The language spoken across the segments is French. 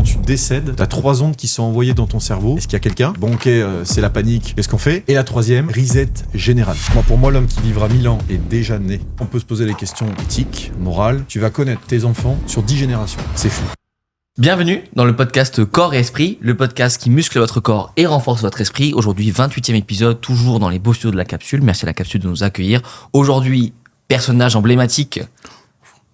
tu décèdes, t'as 3 ondes qui sont envoyées dans ton cerveau. Est-ce qu'il y a quelqu'un? Bon, ok, c'est la panique. Qu'est-ce qu'on fait? Et la troisième, reset général. Pour moi, l'homme qui vivra 1000 ans est déjà né. On peut se poser les questions éthiques, morales. Tu vas connaître tes enfants sur 10 générations. C'est fou. Bienvenue dans le podcast Corps et Esprit, le podcast qui muscle votre corps et renforce votre esprit. Aujourd'hui, 28e épisode, toujours dans les beaux studios de la Capsule. Merci à la Capsule de nous accueillir. Aujourd'hui, personnage emblématique,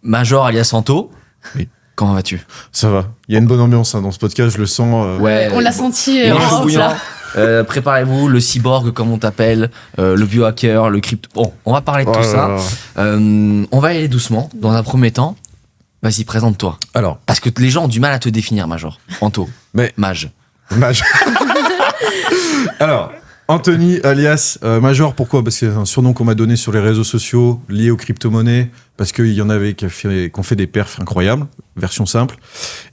Major alias Santo. Oui. Comment vas-tu? Ça va. Il y a une bonne ambiance dans ce podcast, je le sens. Ouais. On l'a senti Il est en chaud off, bouillant. là. Préparez-vous, le cyborg comme on t'appelle, le biohacker, le crypto. Bon, on va parler de tout ça. On va y aller doucement. Dans un premier temps, vas-y, présente-toi. Alors, Parce que les gens ont du mal à te définir, Major. Anto. Mais- Mage. Mage. Alors, Anthony alias Major, pourquoi? Parce que c'est un surnom qu'on m'a donné sur les réseaux sociaux lié aux crypto-monnaies, parce qu'il y en avait qui ont fait des perfs incroyables, version simple.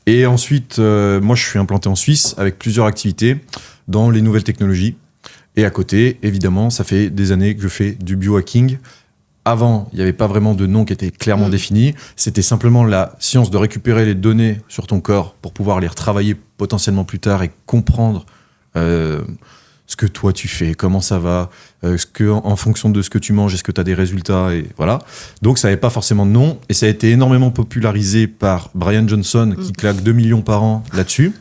Et ensuite, moi je suis implanté en Suisse avec plusieurs activités dans les nouvelles technologies. Et à côté, évidemment, ça fait des années que je fais du biohacking. Avant, il n'y avait pas vraiment de nom qui était clairement défini. C'était simplement la science de récupérer les données sur ton corps pour pouvoir les retravailler potentiellement plus tard et comprendre ce que toi tu fais, comment ça va, en fonction de ce que tu manges, est-ce que tu as des résultats, et voilà. Donc ça n'avait pas forcément de nom, et ça a été énormément popularisé par Brian Johnson, qui claque 2 millions par an là-dessus.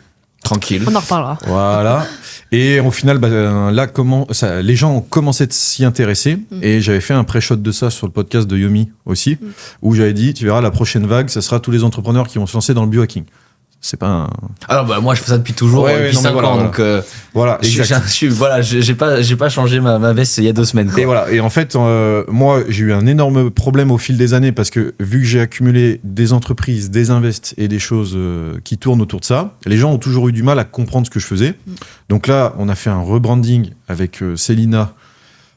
Tranquille. On en reparlera. Voilà. Et au final, les gens ont commencé à s'y intéresser. Et j'avais fait un pré-shot de ça sur le podcast de Yomi aussi, où j'avais dit, tu verras, la prochaine vague, ça sera tous les entrepreneurs qui vont se lancer dans le biohacking. C'est pas un... Alors bah moi je fais ça depuis toujours, Ouais, depuis non, mais 5 voilà, ans, voilà. donc Voilà, exact. j'ai pas changé ma veste il y a 2 semaines. Quoi. Et voilà. Et en fait, moi, j'ai eu un énorme problème au fil des années parce que vu que j'ai accumulé des entreprises, des invests et des choses qui tournent autour de ça, les gens ont toujours eu du mal à comprendre ce que je faisais. Donc là, on a fait un rebranding avec Célina,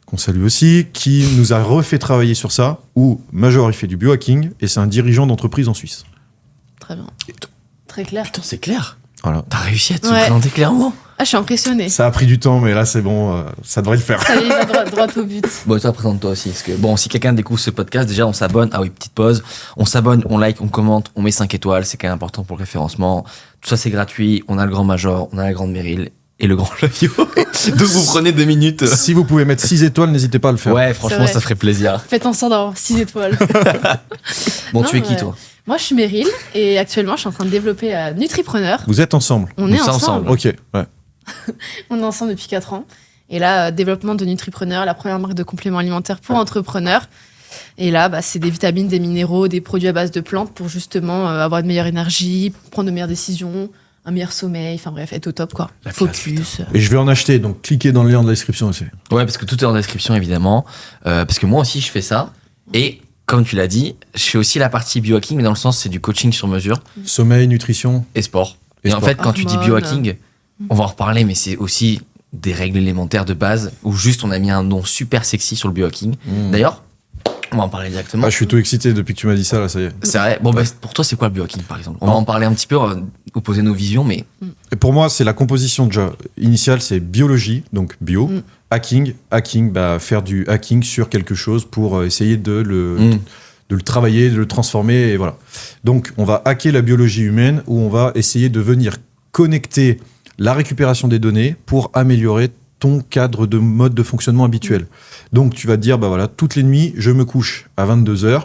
qu'on salue aussi, qui nous a refait travailler sur ça, où Major, il fait du biohacking et c'est un dirigeant d'entreprise en Suisse. Très bien. Très clair. Putain c'est clair, Voilà. t'as réussi à te Ouais. présenter clairement. Ah, je suis impressionnée. Ça a pris du temps, mais là, c'est bon, ça devrait le faire. Ça y est, il va droit au but. Bon toi présente-toi aussi, parce que bon si quelqu'un découvre ce podcast, déjà on s'abonne, ah oui petite pause, on s'abonne, on like, on commente, on met 5 étoiles, c'est quand même important pour le référencement, tout ça c'est gratuit, on a le grand Major, on a la grande Meryl et le grand Flavio, donc vous prenez 2 minutes. Si vous pouvez mettre 6 étoiles, n'hésitez pas à le faire. Ouais franchement C'est vrai. ça ferait plaisir. Faites en sorte d'avoir 6 étoiles. Bon Non, tu es qui ouais. toi? Moi, je suis Meryl et actuellement, je suis en train de développer Nutripreneur. Vous êtes ensemble. On Nous est sommes ensemble. Ok, ouais. On est ensemble depuis 4 ans. Et là, développement de Nutripreneur, la première marque de compléments alimentaires pour entrepreneurs. Et là, c'est des vitamines, des minéraux, des produits à base de plantes pour justement avoir une meilleure énergie, prendre de meilleures décisions, un meilleur sommeil, enfin bref, être au top quoi. La classe, Focus. Et je vais en acheter, donc cliquez dans le lien de la description aussi. Ouais, parce que tout est en description, évidemment. Parce que moi aussi, je fais ça. Et comme tu l'as dit, je fais aussi la partie biohacking, mais dans le sens, c'est du coaching sur mesure Sommeil, nutrition. et sport. Et Et en sport. fait, quand tu dis Hormones. biohacking, on va en reparler, mais c'est aussi des règles élémentaires de base, où juste on a mis un nom super sexy sur le biohacking. D'ailleurs, on va en parler directement. Ah, je suis tout excité depuis que tu m'as dit ça, là, ça y est. C'est vrai. Bon, pour toi, c'est quoi le biohacking, par exemple? On va en parler un petit peu, opposer nos visions, mais Et pour moi, c'est la composition déjà initiale, c'est biologie, donc bio, hacking, faire du hacking sur quelque chose pour essayer de le travailler, de le transformer, et voilà. Donc, on va hacker la biologie humaine, où on va essayer de venir connecter la récupération des données pour améliorer ton cadre de mode de fonctionnement habituel. Donc, tu vas te dire, toutes les nuits, je me couche à 22h.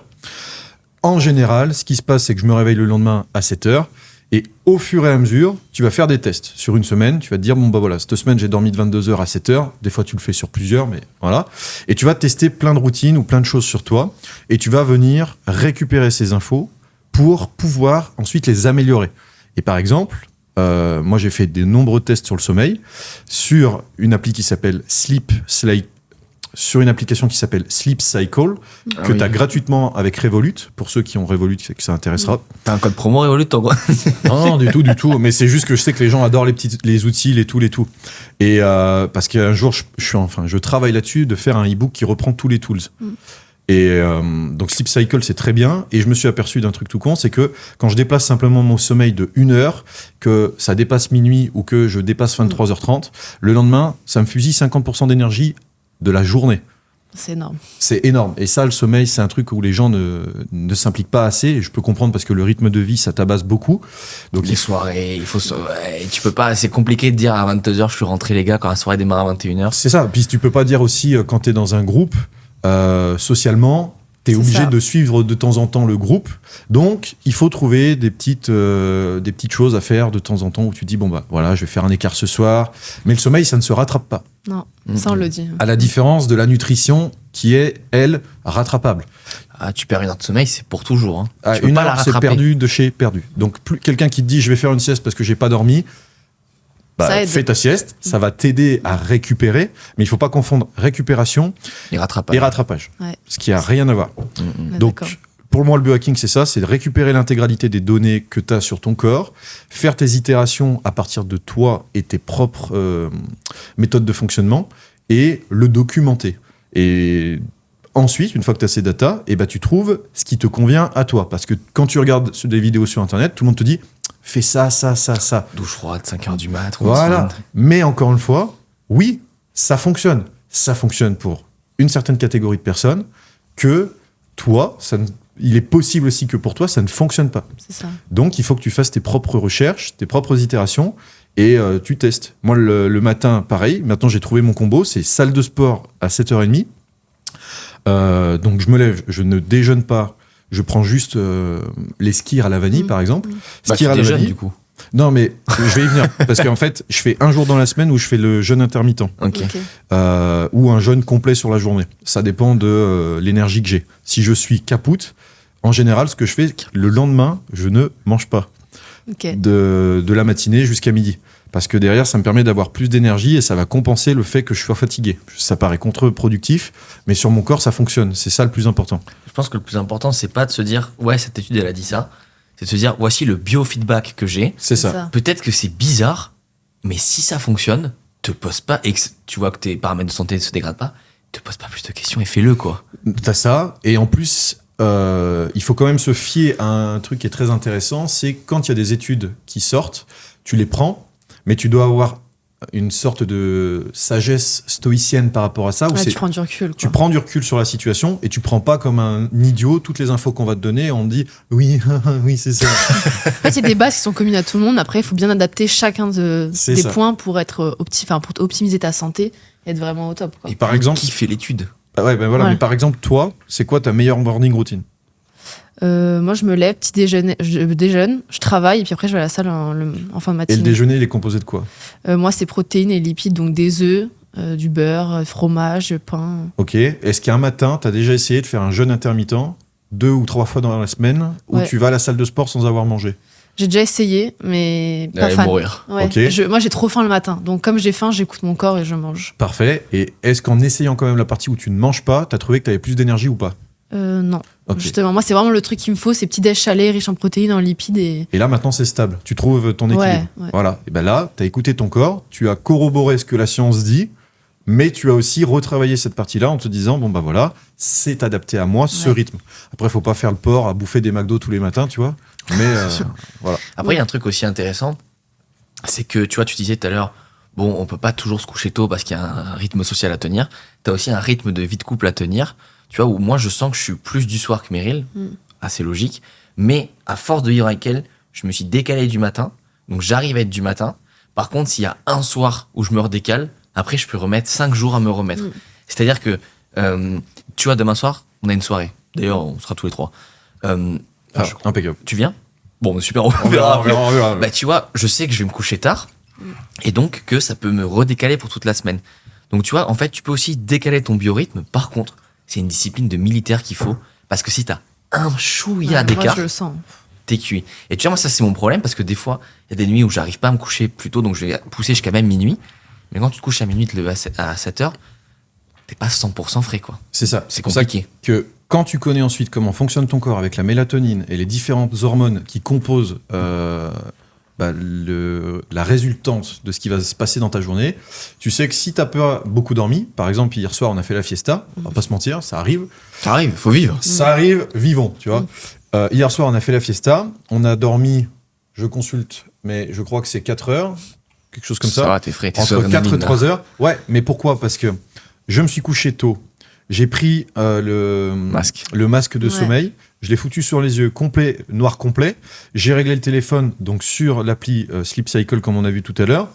En général, ce qui se passe, c'est que je me réveille le lendemain à 7h. Et au fur et à mesure, tu vas faire des tests. Sur une semaine, tu vas te dire, cette semaine, j'ai dormi de 22h à 7h. Des fois, tu le fais sur plusieurs, mais voilà. Et tu vas tester plein de routines ou plein de choses sur toi. Et tu vas venir récupérer ces infos pour pouvoir ensuite les améliorer. Et par exemple, moi, j'ai fait de nombreux tests sur le sommeil sur une appli qui s'appelle sur une application qui s'appelle Sleep Cycle, que tu as gratuitement avec Revolut. Pour ceux qui ont Revolut, c'est que ça intéressera. t'as un code promo Revolut, en gros. Non, du tout. Mais c'est juste que je sais que les gens adorent les outils, les tools. Et parce qu'un jour, je travaille là-dessus de faire un e-book qui reprend tous les tools. Et donc Sleep Cycle, c'est très bien. Et je me suis aperçu d'un truc tout con, c'est que quand je déplace simplement mon sommeil de 1 heure, que ça dépasse minuit ou que je dépasse 23h30, le lendemain, ça me fusille 50% d'énergie de la journée. C'est énorme. C'est énorme. Et ça, le sommeil, c'est un truc où les gens ne s'impliquent pas assez. Et je peux comprendre parce que le rythme de vie, ça tabasse beaucoup. Donc, Les soirées, tu peux pas, c'est compliqué de dire à 22h, je suis rentré, les gars, quand la soirée démarre à 21h. c'est ça. Puis tu peux pas dire aussi, quand tu es dans un groupe, socialement, tu es C'est obligé ça. de suivre de temps en temps le groupe. Donc, il faut trouver des petites choses à faire de temps en temps où tu dis, bon, bah voilà, je vais faire un écart ce soir. Mais le sommeil, ça ne se rattrape pas. Non, ça on le dit. À la différence de la nutrition qui est, elle, rattrapable. Ah, tu perds une heure de sommeil, c'est pour toujours. Hein. À Tu peux une pas la heure, c'est rattraper. perdu de chez perdu. Donc, plus quelqu'un qui te dit, je vais faire une sieste parce que j'ai pas dormi, bah, Ça aide. fais ta sieste, ça va t'aider à récupérer, mais il faut pas confondre récupération Il rattrape pas. et rattrapage, Ouais. ce qui a rien à voir. On est Donc, d'accord. pour moi, le biohacking, c'est ça, c'est de récupérer l'intégralité des données que tu as sur ton corps, faire tes itérations à partir de toi et tes propres méthodes de fonctionnement, et le documenter. Et ensuite, une fois que tu as ces datas, eh ben, tu trouves ce qui te convient à toi. Parce que quand tu regardes des vidéos sur Internet, tout le monde te dit, fais ça, ça, ça, ça. Douche froide, 5h du mat. Voilà. routine. Mais encore une fois, oui, ça fonctionne. Ça fonctionne pour une certaine catégorie de personnes que toi, il est possible aussi que pour toi, ça ne fonctionne pas. C'est ça. Donc, il faut que tu fasses tes propres recherches, tes propres itérations et tu testes. Moi, le matin, pareil. Maintenant, j'ai trouvé mon combo. C'est salle de sport à 7h30. Donc, je me lève, je ne déjeune pas. Je prends juste les skirs à la vanille, par exemple. Bah, tu Skirs à la déjeunes, vanille. du coup. Non, mais je vais y venir. Parce qu'en fait, je fais un jour dans la semaine où je fais le jeûne intermittent. Ok. Ok. Ou un jeûne complet sur la journée. Ça dépend de l'énergie que j'ai. Si je suis capoute, en général, ce que je fais, le lendemain, je ne mange pas Ok. de la matinée jusqu'à midi. Parce que derrière, ça me permet d'avoir plus d'énergie et ça va compenser le fait que je sois fatigué. Ça paraît contre-productif, mais sur mon corps, ça fonctionne. C'est ça le plus important. Je pense que le plus important, c'est pas de se dire, ouais, cette étude, elle a dit ça. C'est de se dire, voici le biofeedback que j'ai. C'est ça. Peut-être que c'est bizarre, mais si ça fonctionne, te pose pas, et que tu vois que tes paramètres de santé ne se dégradent pas, te pose pas plus de questions et fais-le, quoi. T'as ça. Et en plus, il faut quand même se fier à un truc qui est très intéressant. C'est quand il y a des études qui sortent, tu les prends, mais tu dois avoir une sorte de sagesse stoïcienne par rapport à ça. Où Ouais, c'est, tu prends du recul. tu Quoi. prends du recul sur la situation et tu prends pas comme un idiot toutes les infos qu'on va te donner. On te dit oui, oui, c'est ça. En fait, il y a des bases qui sont communes à tout le monde. Après, il faut bien adapter chacun C'est des ça. points pour être pour optimiser ta santé et être vraiment au top. Quoi. Et par exemple, Qui fait l'étude? ouais, ben voilà. Ouais. Mais par exemple, toi, c'est quoi ta meilleure morning routine? Moi, je me lève, petit déjeuner, je déjeune, je travaille et puis après, je vais à la salle en fin de Et matinée. le déjeuner, il est composé de quoi? Moi, c'est protéines et lipides, donc des œufs, du beurre, fromage, pain. Ok. Est-ce qu'un matin, tu as déjà essayé de faire un jeûne intermittent 2 ou 3 fois dans la semaine où Ouais. tu vas à la salle de sport sans avoir mangé? J'ai déjà essayé, mais pas Allez fan. mourir. Ouais. Ok. Moi, j'ai trop faim le matin. Donc, comme j'ai faim, j'écoute mon corps et je mange. Parfait. Et est-ce qu'en essayant quand même la partie où tu ne manges pas, tu as trouvé que tu avais plus d'énergie ou pas? Non. Ok. Justement, moi, c'est vraiment le truc qu'il me faut. C'est petit déj salé, riche en protéines, en lipides et. Et là, maintenant, c'est stable. Tu trouves ton équilibre. Ouais. Voilà. Et ben là, tu as écouté ton corps, tu as corroboré ce que la science dit, mais tu as aussi retravaillé cette partie-là en te disant, bon, bah voilà, c'est adapté à moi, ce Ouais. rythme. Après, faut pas faire le porc à bouffer des McDo tous les matins, tu vois. Mais voilà. Après, il y a un truc aussi intéressant, c'est que, tu vois, tu disais tout à l'heure, bon, on peut pas toujours se coucher tôt parce qu'il y a un rythme social à tenir. T'as aussi un rythme de vie de couple à tenir, tu vois, où moi, je sens que je suis plus du soir que Meryl, assez logique, mais à force de vivre avec elle, je me suis décalé du matin, donc j'arrive à être du matin. Par contre, s'il y a un soir où je me redécale, après, je peux remettre 5 jours à me remettre. C'est-à-dire que, tu vois, demain soir, on a une soirée. D'ailleurs, on sera tous les trois. Impeccable. Tu viens? Bon, super, on verra après. on verra. Bah, tu vois, je sais que je vais me coucher tard et donc que ça peut me redécaler pour toute la semaine. Donc, tu vois, en fait, tu peux aussi décaler ton biorhythme. Par contre, c'est une discipline de militaire qu'il faut parce que si t'as un chouïa Moi, d'écart, je le sens. t'es cuit. Et tu vois, moi, ça, c'est mon problème parce que des fois, il y a des nuits où j'arrive pas à me coucher plus tôt, donc je vais pousser jusqu'à même minuit. Mais quand tu te couches à minuit, te lever à 7 heures, t'es pas 100% frais, quoi. C'est ça. C'est pour ça compliqué. que quand tu connais ensuite comment fonctionne ton corps avec la mélatonine et les différentes hormones qui composent la résultante de ce qui va se passer dans ta journée, tu sais que si tu n'as pas beaucoup dormi, par exemple hier soir on a fait la fiesta, on va pas se mentir, ça arrive. Ça arrive, faut vivre. Ça arrive, vivons, tu vois. Hier soir on a fait la fiesta, on a dormi, je consulte, mais je crois que c'est 4 heures, quelque chose comme ça. va, t'es frais, t'es Entre sereine, 4 et Amine, 3 là. heures. Ouais, mais pourquoi? Parce que je me suis couché tôt. J'ai pris le masque de sommeil, je l'ai foutu sur les yeux, complet, noir complet. J'ai réglé le téléphone donc sur l'appli Sleep Cycle comme on a vu tout à l'heure.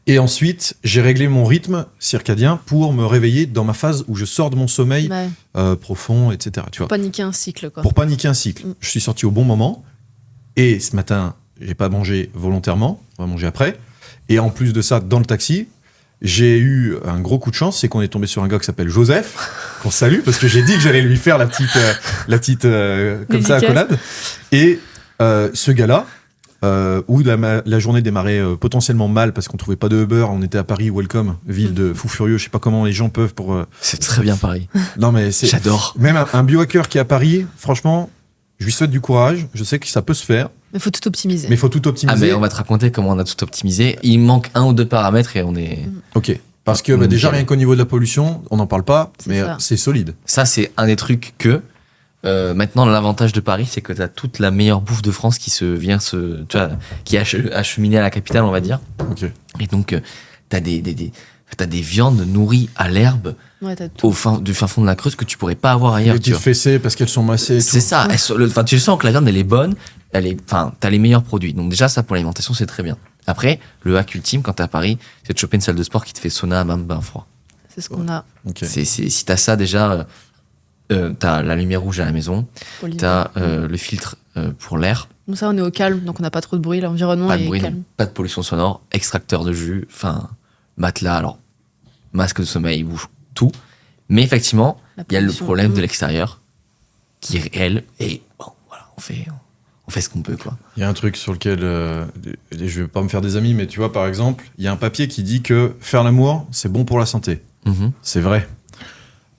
Et ensuite, j'ai réglé mon rythme circadien pour me réveiller dans ma phase où je sors de mon sommeil profond, etc. Tu vois. Pour pas niquer un cycle, quoi. Pour pas niquer un cycle. Je suis sorti au bon moment. Et ce matin, j'ai pas mangé volontairement. On va manger après. Et en plus de ça, dans le taxi, j'ai eu un gros coup de chance. C'est qu'on est tombé sur un gars qui s'appelle Joseph, qu'on salue, parce que j'ai dit que j'allais lui faire la petite comme ça, accolade. Et ce gars-là, où la journée démarrait potentiellement mal parce qu'on trouvait pas de Uber, on était à Paris, welcome, ville de fous furieux, je sais pas comment les gens peuvent pour... C'est très bien Paris. Non mais j'adore. Même un biohacker qui est à Paris, franchement, je lui souhaite du courage, je sais que ça peut se faire. Mais faut tout optimiser. Ah mais on va te raconter comment on a tout optimisé. Il manque 1 ou 2 paramètres et on est... Ok, parce que déjà rien qu'au niveau de la pollution, on n'en parle pas, mais c'est solide. Ça c'est un des trucs que... maintenant, l'avantage de Paris, c'est que tu as toute la meilleure bouffe de France qui qui est acheminée à la capitale, on va dire. Okay. Et donc, tu as des viandes nourries à l'herbe du fin fond de la Creuse que tu pourrais pas avoir ailleurs. Les petites fessées parce qu'elles sont massées. C'est ça. Tu sens que la viande, elle est bonne. T'as les meilleurs produits. Donc déjà, ça pour l'alimentation, c'est très bien. Après, le hack ultime, quand t'es à Paris, c'est de choper une salle de sport qui te fait sauna, même bain froid. C'est ce qu'on a. Okay. Si t'as ça déjà... t'as la lumière rouge à la maison, t'as le filtre pour l'air. Donc ça, on est au calme, donc on n'a pas trop de bruit, l'environnement est calme. Pas de pollution sonore, extracteur de jus, matelas, alors masque de sommeil, bouche, tout. Mais effectivement, il y a le problème de l'extérieur qui est réel et bon, voilà, on fait ce qu'on peut, quoi. Il y a un truc sur lequel je vais pas me faire des amis, mais tu vois, par exemple, il y a un papier qui dit que faire l'amour, c'est bon pour la santé. C'est vrai.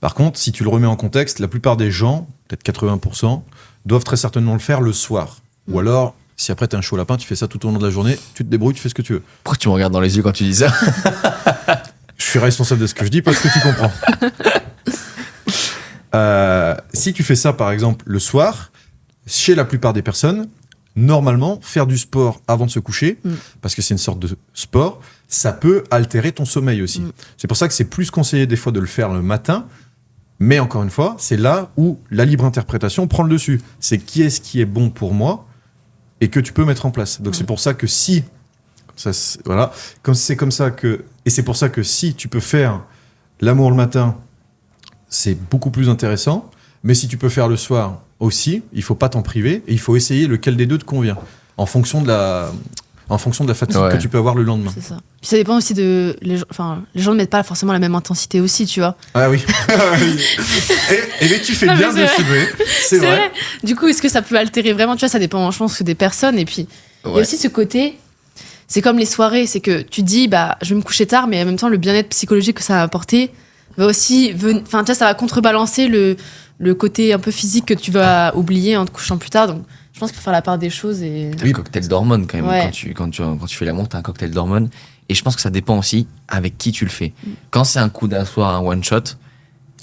Par contre, si tu le remets en contexte, la plupart des gens, peut-être 80%, doivent très certainement le faire le soir. Ou alors, si après t'es un chaud lapin, tu fais ça tout au long de la journée, tu te débrouilles, tu fais ce que tu veux. Pourquoi tu me regardes dans les yeux quand tu dis ça? Je suis responsable de ce que je dis parce que tu comprends. Si tu fais ça, par exemple, le soir, chez la plupart des personnes, normalement, faire du sport avant de se coucher, parce que c'est une sorte de sport, ça peut altérer ton sommeil aussi. C'est pour ça que c'est plus conseillé des fois de le faire le matin, mais encore une fois, c'est là où la libre interprétation prend le dessus. C'est qui est-ce qui est bon pour moi et que tu peux mettre en place. Donc c'est pour ça que si... voilà, c'est comme ça que... Et c'est pour ça que si tu peux faire l'amour le matin, c'est beaucoup plus intéressant. Mais si tu peux faire le soir aussi, il faut pas t'en priver et il faut essayer lequel des deux te convient en fonction de la fatigue que tu peux avoir le lendemain. C'est ça. Puis ça dépend aussi de... les gens ne mettent pas forcément la même intensité aussi, tu vois. Ah oui. et tu fais bien de le soulever. C'est vrai. Du coup, est-ce que ça peut altérer vraiment? Tu vois, ça dépend, je pense, des personnes. Et puis, il y a aussi ce côté... C'est comme les soirées, c'est que tu dis, je vais me coucher tard, mais en même temps, le bien-être psychologique que ça va apporter va aussi... Enfin, tu vois, ça va contrebalancer le côté un peu physique que tu vas oublier en te couchant plus tard. Donc, je pense qu'il faut faire la part des choses. Et... T'as un cocktail d'hormones quand même. Quand tu fais l'amour, t'as un cocktail d'hormones. Et je pense que ça dépend aussi avec qui tu le fais. Quand c'est un coup d'un soir, un one-shot...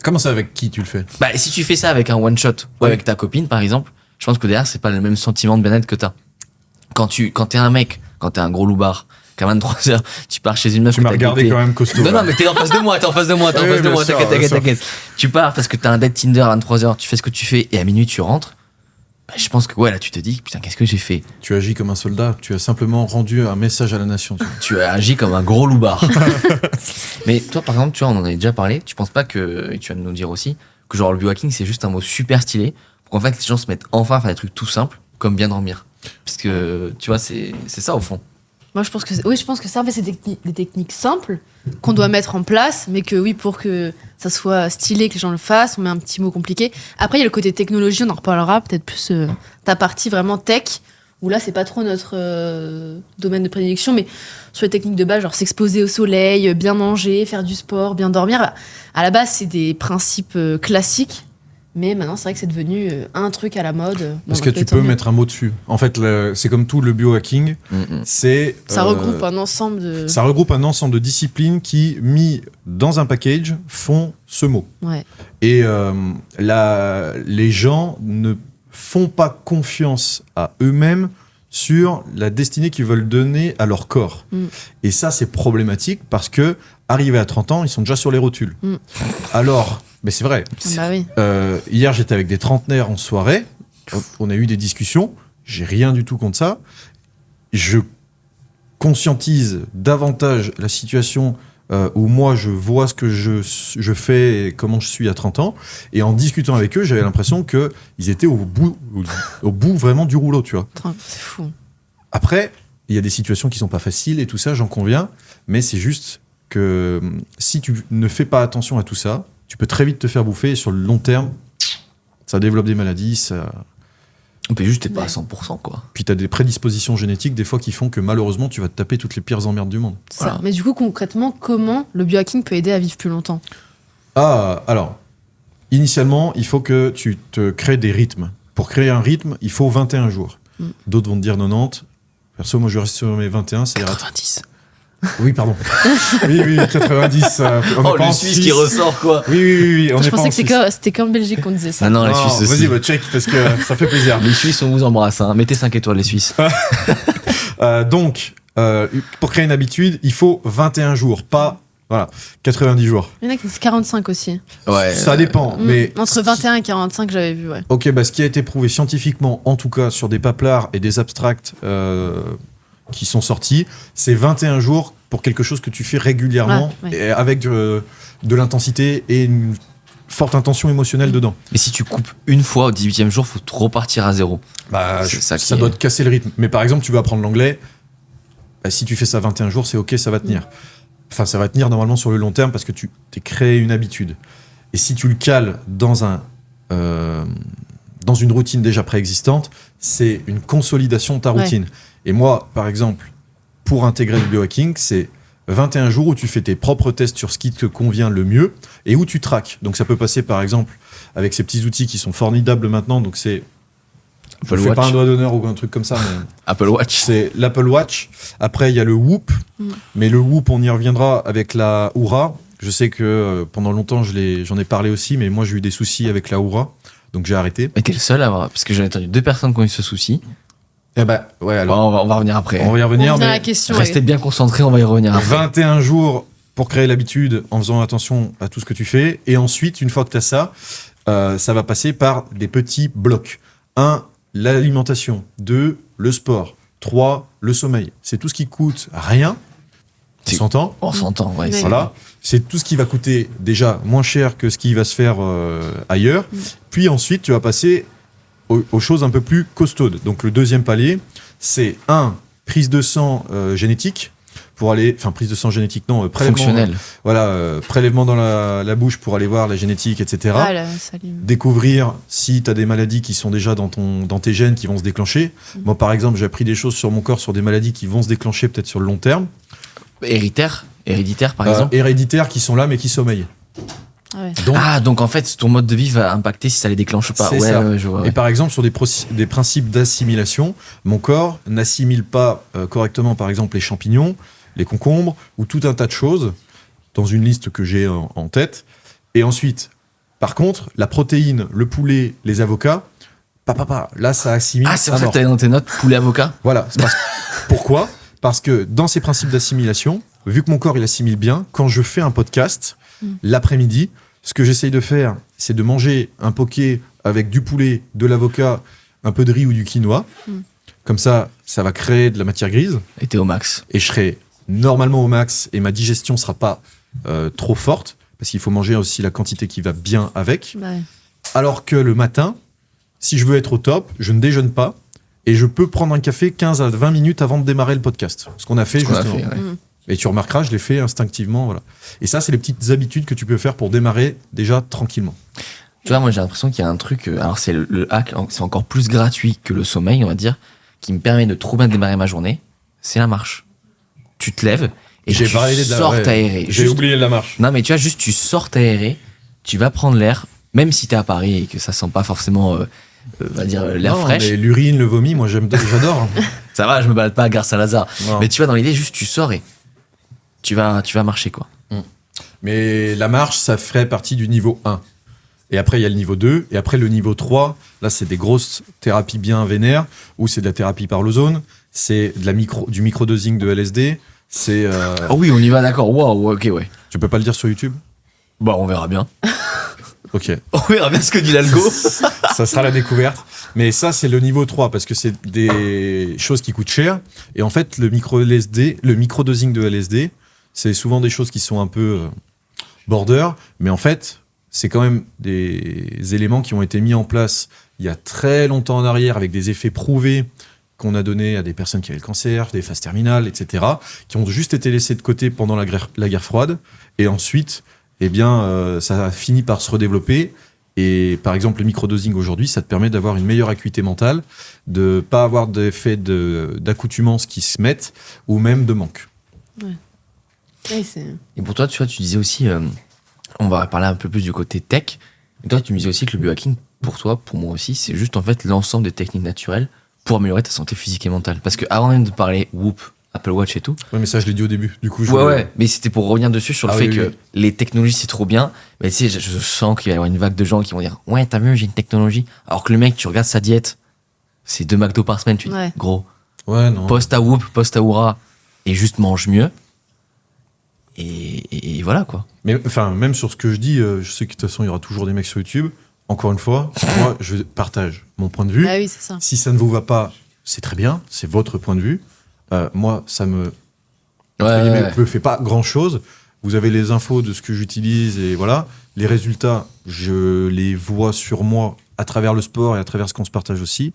Comment ça, avec qui tu le fais? Si tu fais ça avec un one-shot ou avec ta copine, par exemple, je pense que derrière, c'est pas le même sentiment de bien-être que t'as. Quand t'es un mec, quand t'es un gros loupard, qu'à 23h, tu pars chez une meuf... Tu m'as regardé quand même costaud. Non, mais t'es en face de moi, t'inquiète. Tu pars parce que t'as un date Tinder à 23h, tu fais ce que tu fais, et à minuit, tu rentres. Je pense que là, tu te dis, putain, qu'est-ce que j'ai fait? Tu agis comme un soldat, tu as simplement rendu un message à la nation. Tu as agi comme un gros loupard. Mais toi, par exemple, tu vois, on en avait déjà parlé, tu penses pas que, et tu vas nous dire aussi, que genre le biohacking, c'est juste un mot super stylé, pour qu'en fait, les gens se mettent enfin à faire des trucs tout simples, comme bien dormir. Parce que, tu vois, c'est ça au fond. Moi, je pense que ça, en fait, c'est des techniques simples qu'on doit mettre en place, mais que oui, pour que ça soit stylé, que les gens le fassent, on met un petit mot compliqué. Après, il y a le côté technologie, on en reparlera, peut-être plus ta partie vraiment tech, où là, c'est pas trop notre domaine de prédilection, mais sur les techniques de base, genre s'exposer au soleil, bien manger, faire du sport, bien dormir, à la base, c'est des principes classiques. Mais maintenant, c'est vrai que c'est devenu un truc à la mode. Parce que tu peux mettre un mot dessus. En fait, c'est comme tout le biohacking. Ça regroupe un ensemble de... Ça regroupe un ensemble de disciplines qui, mis dans un package, font ce mot. Ouais. Et les gens ne font pas confiance à eux-mêmes sur la destinée qu'ils veulent donner à leur corps. Et ça, c'est problématique parce que, arrivés à 30 ans, ils sont déjà sur les rotules. Alors... Mais c'est vrai. Bah oui. Hier, j'étais avec des trentenaires en soirée. On a eu des discussions. J'ai rien du tout contre ça. Je conscientise davantage la situation où moi, je vois ce que je fais et comment je suis à 30 ans. Et en discutant avec eux, j'avais l'impression qu'ils étaient au bout vraiment du rouleau, tu vois. C'est fou. Après, il y a des situations qui sont pas faciles et tout ça, j'en conviens. Mais c'est juste que si tu ne fais pas attention à tout ça, tu peux très vite te faire bouffer et sur le long terme, ça développe des maladies, ça... Mais juste, t'es pas à 100%, quoi. Puis t'as des prédispositions génétiques des fois qui font que malheureusement tu vas te taper toutes les pires emmerdes du monde. C'est ça. Mais du coup, concrètement, comment le biohacking peut aider à vivre plus longtemps ? Ah, alors, initialement, il faut que tu te crées des rythmes. Pour créer un rythme, il faut 21 jours. D'autres vont te dire 90. Perso, moi je reste sur mes 21, ça ira. 90. Oui, pardon. oui, 90. Oh, le Suisse qui ressort, quoi. Oui. Je pensais que c'était qu'en Belgique qu'on disait ça. Ah non, les Suisses aussi. Vas-y, check, parce que ça fait plaisir. Les Suisses, on vous embrasse. Hein. Mettez 5 étoiles, les Suisses. Donc, pour créer une habitude, il faut 21 jours, pas 90 jours. Il y en a qui disent 45 aussi. Ouais. Ça dépend, mais... Entre 21 et 45, j'avais vu, ouais. Ok, ce qui a été prouvé scientifiquement, en tout cas sur des paplards et des abstracts qui sont sortis, c'est 21 jours pour quelque chose que tu fais régulièrement et avec de l'intensité et une forte intention émotionnelle dedans. Mais si tu coupes une fois au 18e jour, faut repartir à zéro. Ça doit te casser le rythme. Mais par exemple, tu veux apprendre l'anglais, si tu fais ça 21 jours, c'est ok, ça va tenir. Enfin, ça va tenir normalement sur le long terme parce que tu t'es créé une habitude. Et si tu le cales dans une routine déjà préexistante, c'est une consolidation de ta routine. Et moi, par exemple, pour intégrer le biohacking, c'est 21 jours où tu fais tes propres tests sur ce qui te convient le mieux et où tu traques. Donc ça peut passer par exemple avec ces petits outils qui sont formidables maintenant. Donc c'est... Je ne fais pas un doigt d'honneur ou un truc comme ça. Mais Apple Watch. C'est l'Apple Watch. Après, il y a le Whoop. Mais le Whoop, on y reviendra avec la Oura. Je sais que pendant longtemps, j'en ai parlé aussi, mais moi, j'ai eu des soucis avec la Oura. Donc j'ai arrêté. Mais t'es le seul à avoir... Parce que j'en ai entendu 2 personnes qui ont eu ce souci. Eh ben, ouais, alors... on va revenir après. On va y revenir, mais... à la question, restez bien concentrés, on va y revenir après. 21 jours pour créer l'habitude en faisant attention à tout ce que tu fais. Et ensuite, une fois que tu as ça, ça va passer par des petits blocs. 1, l'alimentation. 2, le sport. 3, le sommeil. C'est tout ce qui coûte rien. On s'entend ? On s'entend, ouais. Voilà. C'est tout ce qui va coûter déjà moins cher que ce qui va se faire ailleurs. Puis ensuite, tu vas passer aux choses un peu plus costaudes. Donc le deuxième palier, c'est 1, prise de sang génétique pour aller, enfin prise de sang génétique non, prélèvement fonctionnel. Prélèvement dans la bouche pour aller voir la génétique, etc. Découvrir si tu as des maladies qui sont déjà dans tes gènes qui vont se déclencher. Moi par exemple, j'ai appris des choses sur mon corps sur des maladies qui vont se déclencher peut-être sur le long terme. Héréditaire par exemple. Héréditaires qui sont là mais qui sommeillent. Donc en fait, ton mode de vie va impacter si ça les déclenche pas. C'est ça. Je vois, Et par exemple, sur des principes d'assimilation, mon corps n'assimile pas correctement, par exemple, les champignons, les concombres ou tout un tas de choses dans une liste que j'ai en tête. Et ensuite, par contre, la protéine, le poulet, les avocats, là, ça assimile. Ah, c'est pour ça que t'avais dans tes notes poulet avocat. Voilà. Pourquoi ? Parce que dans ces principes d'assimilation, vu que mon corps il assimile bien, quand je fais un podcast l'après-midi, ce que j'essaye de faire, c'est de manger un poké avec du poulet, de l'avocat, un peu de riz ou du quinoa. Comme ça va créer de la matière grise. Et t'es au max. Et je serai normalement au max et ma digestion sera pas trop forte parce qu'il faut manger aussi la quantité qui va bien avec. Alors que le matin, si je veux être au top, je ne déjeune pas. Et je peux prendre un café 15 à 20 minutes avant de démarrer le podcast. Ce qu'on a fait, justement. Et tu remarqueras, je l'ai fait instinctivement. Voilà. Et ça, c'est les petites habitudes que tu peux faire pour démarrer déjà tranquillement. Tu vois, moi, j'ai l'impression qu'il y a un truc... Alors, c'est le hack, c'est encore plus gratuit que le sommeil, on va dire, qui me permet de trop bien démarrer ma journée. C'est la marche. Tu te lèves et tu sors t'aérer. J'ai oublié la marche. Non, mais tu vois, juste, tu sors t'aérer, tu vas prendre l'air, même si t'es à Paris et que ça sent pas forcément... on va dire l'air fraîche. L'urine, le vomi, moi j'adore. Ça va, je me balade pas à Gare Saint-Lazare. Mais tu vois, dans l'idée, juste tu sors et tu vas marcher, quoi. Mais la marche, ça ferait partie du niveau 1. Et après, il y a le niveau 2. Et après, le niveau 3, là, c'est des grosses thérapies bien vénères, ou c'est de la thérapie par l'ozone, c'est du microdosing de LSD. C'est. Oh oui, on y va, d'accord. Wow, ok, ouais. Tu peux pas le dire sur YouTube ? Bah, on verra bien. Ok. On verra bien ce que dit l'algo. Ça sera la découverte. Mais ça, c'est le niveau 3 parce que c'est des choses qui coûtent cher. Et en fait, le microdosing de LSD, c'est souvent des choses qui sont un peu border. Mais en fait, c'est quand même des éléments qui ont été mis en place il y a très longtemps en arrière avec des effets prouvés qu'on a donnés à des personnes qui avaient le cancer, des phases terminales, etc., qui ont juste été laissés de côté pendant la guerre froide. Et ensuite, ça a fini par se redévelopper. Et par exemple, le microdosing aujourd'hui, ça te permet d'avoir une meilleure acuité mentale, de ne pas avoir d'effets d'accoutumance qui se mettent, ou même de manque. Ouais. Ouais, Et pour toi, tu vois, tu disais aussi, on va parler un peu plus du côté tech, mais toi, tu me disais aussi que le biohacking, pour toi, pour moi aussi, c'est juste en fait l'ensemble des techniques naturelles pour améliorer ta santé physique et mentale. Parce que avant même de parler Whoop, Apple Watch et tout. Ouais, mais ça, je l'ai dit au début. Du coup, Ouais, mais c'était pour revenir dessus sur le fait que les technologies, c'est trop bien. Mais tu sais, je sens qu'il va y avoir une vague de gens qui vont dire ouais, t'as vu, j'ai une technologie. Alors que le mec, tu regardes sa diète, c'est 2 McDo par semaine, tu dis gros. Ouais, non. Poste à Whoop, poste à Oura, et juste mange mieux. Et voilà quoi. Mais enfin, même sur ce que je dis, je sais que de toute façon, il y aura toujours des mecs sur YouTube. Encore une fois, moi, je partage mon point de vue. Ah oui, c'est ça. Si ça ne vous va pas, c'est très bien, c'est votre point de vue. Moi, ça me fait pas grand-chose. Vous avez les infos de ce que j'utilise et voilà. Les résultats, je les vois sur moi à travers le sport et à travers ce qu'on se partage aussi.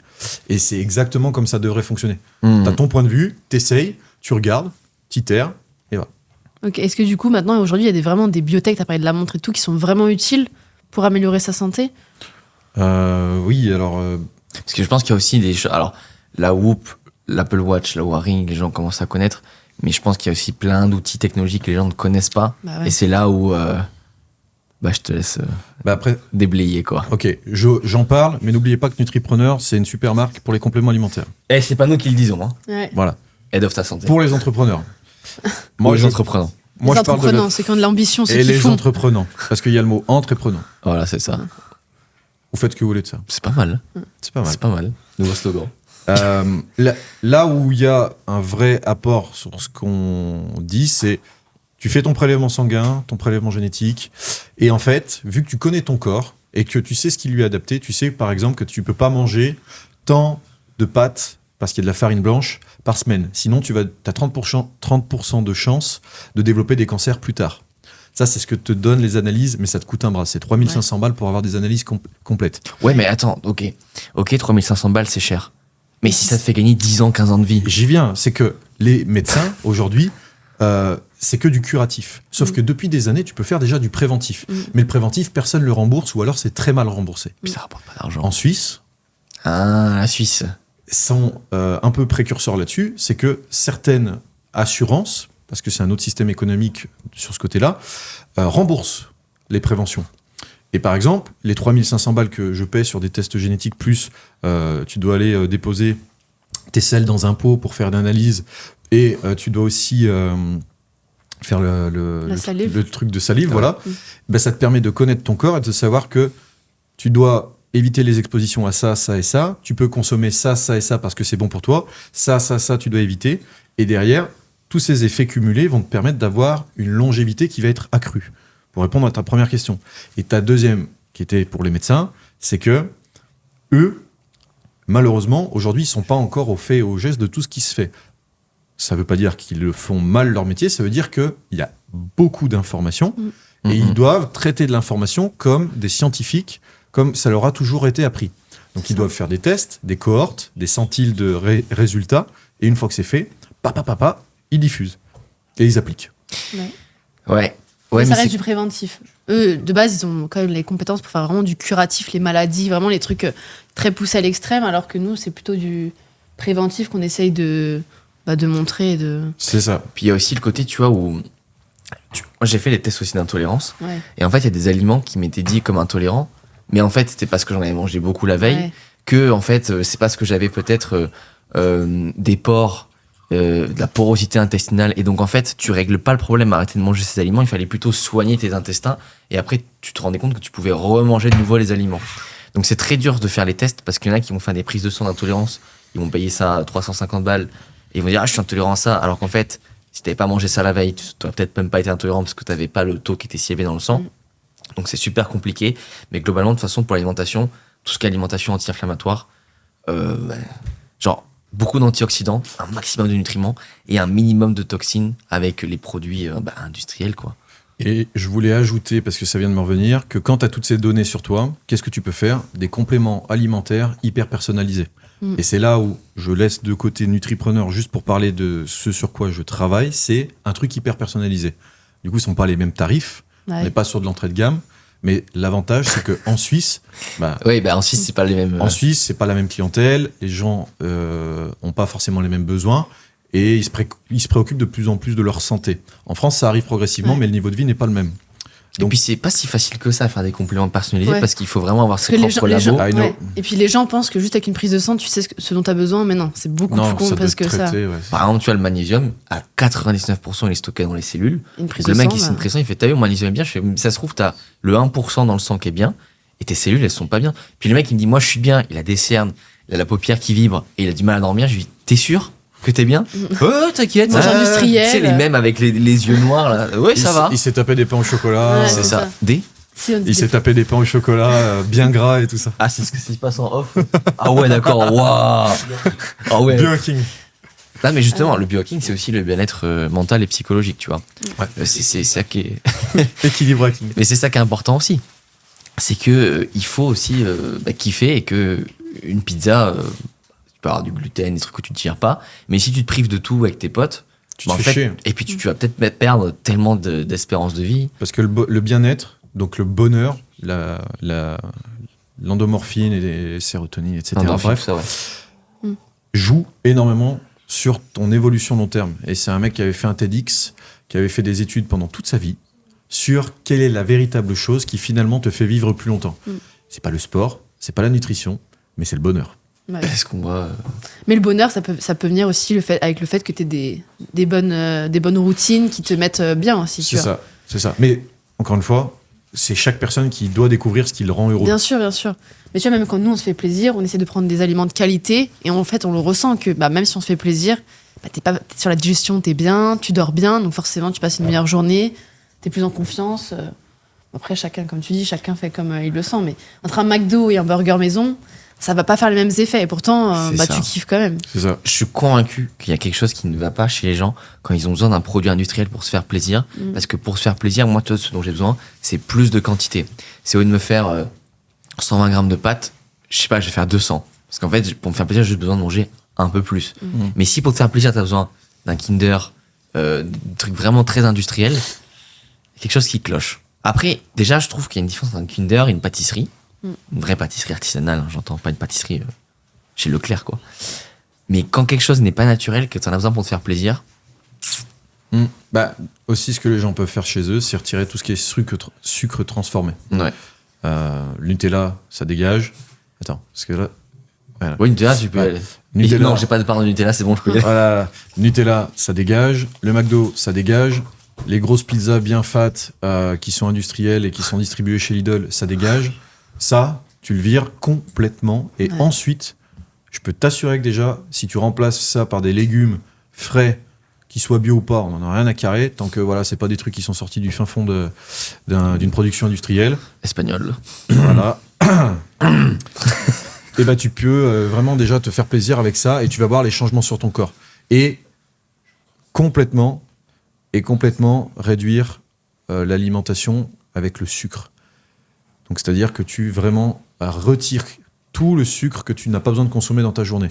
Et c'est exactement comme ça devrait fonctionner. T'as ton point de vue, t'essayes, tu regardes, t'itères et voilà. Ok. Est-ce que du coup, maintenant, aujourd'hui, il y a vraiment des biotech, t'as parlé de la montre et tout, qui sont vraiment utiles pour améliorer sa santé? Oui, alors... Parce que je pense qu'il y a aussi des choses... Alors, la Whoop, l'Apple Watch, la Oura Ring, les gens commencent à connaître. Mais je pense qu'il y a aussi plein d'outils technologiques que les gens ne connaissent pas. Bah ouais. Et c'est là où je te laisse après, déblayer, quoi. ok, j'en parle, mais n'oubliez pas que Nutripreneur, c'est une super marque pour les compléments alimentaires. Et c'est pas nous qui le disons, hein. Ouais. Voilà. Head of ta santé. Pour les entrepreneurs. Moi, les entrepreneurs. Moi, les je parle de entrepreneurs, c'est quand de l'ambition, c'est et qu'ils les font. entreprenants. Parce qu'il y a le mot entreprenant. Voilà, c'est ça. Vous faites ce que vous voulez de ça. C'est pas mal. C'est pas mal. C'est pas mal. Nouveau slogan. Là où il y a un vrai apport sur ce qu'on dit, c'est tu fais ton prélèvement sanguin, ton prélèvement génétique, et en fait, vu que tu connais ton corps et que tu sais ce qui lui est adapté, tu sais par exemple que tu peux pas manger tant de pâtes parce qu'il y a de la farine blanche par semaine. Sinon, tu as 30% de chances de développer des cancers plus tard. Ça, c'est ce que te donnent les analyses, mais ça te coûte un bras. C'est 3500 balles pour avoir des analyses complètes. Ouais, mais attends, ok, 3500 balles, c'est cher. Mais si ça te fait gagner 10 ans, 15 ans de vie. J'y viens, c'est que les médecins, aujourd'hui, c'est que du curatif. Sauf que depuis des années, tu peux faire déjà du préventif. Mais le préventif, personne ne le rembourse ou alors c'est très mal remboursé. Puis ça rapporte pas d'argent. En Suisse, la Suisse. sont un peu précurseurs là-dessus. C'est que certaines assurances, parce que c'est un autre système économique sur ce côté-là, remboursent les préventions. Et par exemple, les 3500 balles que je paie sur des tests génétiques, plus tu dois aller déposer tes selles dans un pot pour faire l'analyse, et tu dois aussi faire le truc de salive, voilà. Ben, ça te permet de connaître ton corps et de savoir que tu dois éviter les expositions à ça, ça et ça. Tu peux consommer ça, ça et ça parce que c'est bon pour toi. Ça, tu dois éviter. Et derrière, tous ces effets cumulés vont te permettre d'avoir une longévité qui va être accrue. Pour répondre à ta première question. Et ta deuxième, qui était pour les médecins, c'est que eux, malheureusement, aujourd'hui, ils ne sont pas encore au fait et au geste de tout ce qui se fait. Ça ne veut pas dire qu'ils le font mal leur métier, ça veut dire qu'il y a beaucoup d'informations et ils doivent traiter de l'information comme des scientifiques, comme ça leur a toujours été appris. Donc ils doivent faire des tests, des cohortes, des centiles de résultats, et une fois que c'est fait, ils diffusent et ils appliquent. Ouais. Mais ça reste du préventif. Eux, de base, ils ont quand même les compétences pour faire vraiment du curatif, les maladies, vraiment les trucs très poussés à l'extrême, alors que nous, c'est plutôt du préventif qu'on essaye de montrer. C'est ça. Puis il y a aussi le côté, tu vois, où... Moi, j'ai fait les tests aussi d'intolérance. Ouais. Et en fait, il y a des aliments qui m'étaient dit comme intolérants. Mais en fait, c'était parce que j'en avais mangé beaucoup la veille. Que, en fait, c'est parce que j'avais peut-être des pores... de la porosité intestinale, et donc en fait tu règles pas le problème à arrêter de manger ces aliments, il fallait plutôt soigner tes intestins, et après tu te rendais compte que tu pouvais remanger de nouveau les aliments. Donc c'est très dur de faire les tests, parce qu'il y en a qui vont faire des prises de sang d'intolérance, ils vont payer ça 350 balles et ils vont dire je suis intolérant à ça, alors qu'en fait si t'avais pas mangé ça la veille, tu n'aurais peut-être même pas été intolérant parce que t'avais pas le taux qui était si élevé dans le sang. Donc c'est super compliqué. Mais globalement, de toute façon, pour l'alimentation, tout ce qui est alimentation anti-inflammatoire, genre beaucoup d'antioxydants, un maximum de nutriments et un minimum de toxines avec les produits industriels, quoi. Et je voulais ajouter, parce que ça vient de me revenir, que quand tu as toutes ces données sur toi, qu'est-ce que tu peux faire? Des compléments alimentaires hyper personnalisés. Et c'est là où je laisse de côté Nutripreneur juste pour parler de ce sur quoi je travaille, c'est un truc hyper personnalisé. Du coup, ce ne sont pas les mêmes tarifs, on n'est pas sur de l'entrée de gamme, mais l'avantage, c'est qu'en Suisse... en Suisse, c'est pas les mêmes... En Suisse, c'est pas la même clientèle, les gens ont pas forcément les mêmes besoins, et ils se préoccupent de plus en plus de leur santé. En France, ça arrive progressivement, mais le niveau de vie n'est pas le même. Donc, et puis c'est pas si facile que ça à faire des compléments personnalisés parce qu'il faut vraiment avoir ses propres labos. Et puis les gens pensent que juste avec une prise de sang, tu sais ce dont tu as besoin, mais non, c'est beaucoup plus complexe que ça. Par exemple, tu as le magnésium, à 99%, il est stocké dans les cellules. Le mec, il signe une pression, il fait t'as vu, mon magnésium est bien. Je fais, ça se trouve, tu as le 1% dans le sang qui est bien, et tes cellules, elles sont pas bien. Puis le mec, il me dit, moi, je suis bien, il a des cernes, il a la paupière qui vibre, et il a du mal à dormir. Je lui dis, t'es sûr que t'es bien? Oh, t'inquiète. Moi, industriel. Tu sais, les mêmes avec les yeux noirs, là. Ouais, ça va. Il s'est tapé des pains au chocolat. C'est ça. Il s'est tapé des pains au chocolat bien gras et tout ça. Ah, c'est ce qui se passe en off. Ah ouais, d'accord. Waouh. Ah ouais. Biohacking. Non, mais justement, le biohacking, c'est aussi le bien-être mental et psychologique, tu vois. Ouais. C'est ça qui est. Équilibre hacking. Mais c'est ça qui est important aussi. C'est que il faut aussi kiffer et que une pizza. Tu peux avoir du gluten, des trucs que tu ne digères pas. Mais si tu te prives de tout avec tes potes, tu te fais chier. Et puis tu vas peut-être perdre tellement d'espérance de vie. Parce que le bien-être, donc le bonheur, l'endomorphine et les sérotonines, etc. Joue énormément sur ton évolution long terme. Et c'est un mec qui avait fait un TEDx, qui avait fait des études pendant toute sa vie sur quelle est la véritable chose qui finalement te fait vivre plus longtemps. C'est pas le sport, c'est pas la nutrition, mais c'est le bonheur. Ouais. Est-ce qu'on voit Mais le bonheur, ça peut venir aussi avec le fait que tu aies des bonnes routines qui te mettent bien aussi. C'est ça. Mais encore une fois, c'est chaque personne qui doit découvrir ce qui le rend heureux. Bien sûr. Mais tu vois, même quand nous, on se fait plaisir, on essaie de prendre des aliments de qualité et en fait, on le ressent que même si on se fait plaisir, t'es sur la digestion, t'es bien, tu dors bien, donc forcément, tu passes une meilleure journée, t'es plus en confiance. Après, chacun, comme tu dis, chacun fait comme il le sent. Mais entre un McDo et un burger maison, ça va pas faire les mêmes effets. Et pourtant, tu kiffes quand même. C'est ça. Je suis convaincu qu'il y a quelque chose qui ne va pas chez les gens quand ils ont besoin d'un produit industriel pour se faire plaisir. Parce que pour se faire plaisir, moi, ce dont j'ai besoin, c'est plus de quantité. C'est au lieu de me faire 120 grammes de pâtes, je sais pas, je vais faire 200. Parce qu'en fait, pour me faire plaisir, j'ai juste besoin de manger un peu plus. Mais si pour te faire plaisir, t'as besoin d'un Kinder, des trucs vraiment très industriels, il y a quelque chose qui cloche. Après, déjà, je trouve qu'il y a une différence entre un Kinder et une pâtisserie. Une vraie pâtisserie artisanale, hein, j'entends, pas une pâtisserie chez Leclerc, quoi. Mais quand quelque chose n'est pas naturel, que tu en as besoin pour te faire plaisir. Aussi, ce que les gens peuvent faire chez eux, c'est retirer tout ce qui est sucre transformé. Ouais. Le Nutella, ça dégage. Attends, parce que là. Voilà. Oui, Nutella, tu peux. Ouais. Nutella. Non, j'ai pas de part de Nutella, c'est bon, je peux y aller. Voilà. Nutella, ça dégage. Le McDo, ça dégage. Les grosses pizzas bien fat qui sont industrielles et qui sont distribuées chez Lidl, ça dégage. Ça, tu le vires complètement. Et ensuite, je peux t'assurer que déjà, si tu remplaces ça par des légumes frais, qu'ils soient bio ou pas, on n'en a rien à carrer, tant que c'est pas des trucs qui sont sortis du fin fond d'une production industrielle. Espagnole. Voilà. Et tu peux vraiment déjà te faire plaisir avec ça et tu vas voir les changements sur ton corps. Et complètement réduire l'alimentation avec le sucre. Donc, c'est-à-dire que tu vraiment retires tout le sucre que tu n'as pas besoin de consommer dans ta journée.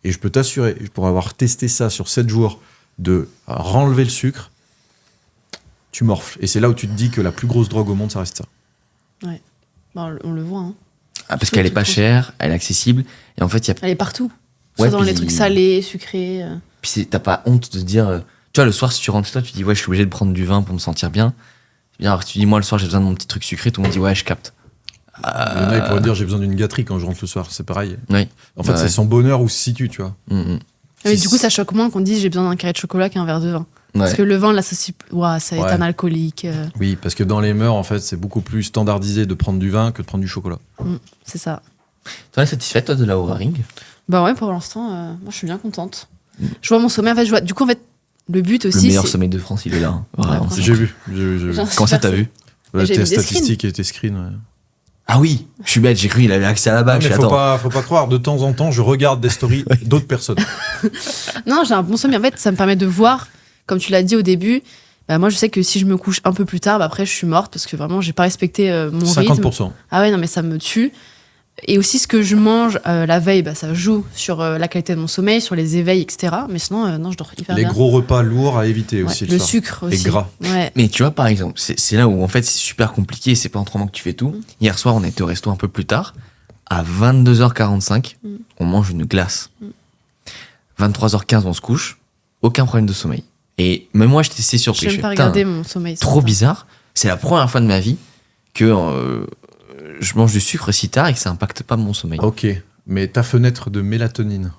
Et je peux t'assurer, pour avoir testé ça sur 7 jours, de renlever le sucre, tu morfles. Et c'est là où tu te dis que la plus grosse drogue au monde, ça reste ça. Ouais. On le voit. Hein. Parce qu'elle est pas chère, elle est accessible. Et en fait, elle est partout. Soit dans les trucs salés, sucrés. Puis t'as pas honte de te dire... Tu vois, le soir, si tu rentres chez toi, tu dis je suis obligé de prendre du vin pour me sentir bien. Alors tu dis moi le soir j'ai besoin de mon petit truc sucré, tout le monde dit je capte. Il y en a qui pourraient dire j'ai besoin d'une gâterie quand je rentre le soir, c'est pareil. Oui. En fait c'est son bonheur où se situe, tu vois. Mais du coup ça choque moins qu'on dise j'ai besoin d'un carré de chocolat qu'un verre de vin. Parce que le vin là ça est un alcoolique. Oui, parce que dans les mœurs en fait c'est beaucoup plus standardisé de prendre du vin que de prendre du chocolat. C'est ça. T'en es satisfaite toi de la Oura Ring ? Bah ouais, pour l'instant moi je suis bien contente. Je vois mon sommeil en fait, du coup en fait le but aussi, le meilleur sommeil de France, il est là. Hein. J'ai vu. Comment ça, t'as vu ? J'ai Tes mis des statistiques et tes screens. Ouais. Ah oui, je suis bête, j'ai cru qu'il avait accès à la bague. Mais Je fais, faut attends. pas croire, de temps en temps, je regarde des stories d'autres personnes. Non, j'ai un bon sommeil. En fait, ça me permet de voir, comme tu l'as dit au début, bah, moi, je sais que si je me couche un peu plus tard, bah, après, je suis morte parce que vraiment, j'ai pas respecté mon rythme. 50%. Ah ouais, non, mais ça me tue. Et aussi, ce que je mange la veille, bah, ça joue sur la qualité de mon sommeil, sur les éveils, etc. Mais sinon, non, je dors hyper Les bien. gros repas lourds à éviter Ouais, aussi. le soir. sucre aussi. Et gras. Ouais. Mais tu vois, par exemple, c'est là où en fait c'est super compliqué, c'est pas en 3 mois que tu fais tout. Hier soir, on était au resto un peu plus tard. À 22h45, on mange une glace. 23h15, on se couche. Aucun problème de sommeil. Et même moi, j'étais assez surpris. Je vais Je même pas fais, putain, regarder mon sommeil. ce trop matin. bizarre. C'est la première fois de ma vie que je mange du sucre si tard et que ça impacte pas mon sommeil. Ok, mais ta fenêtre de mélatonine.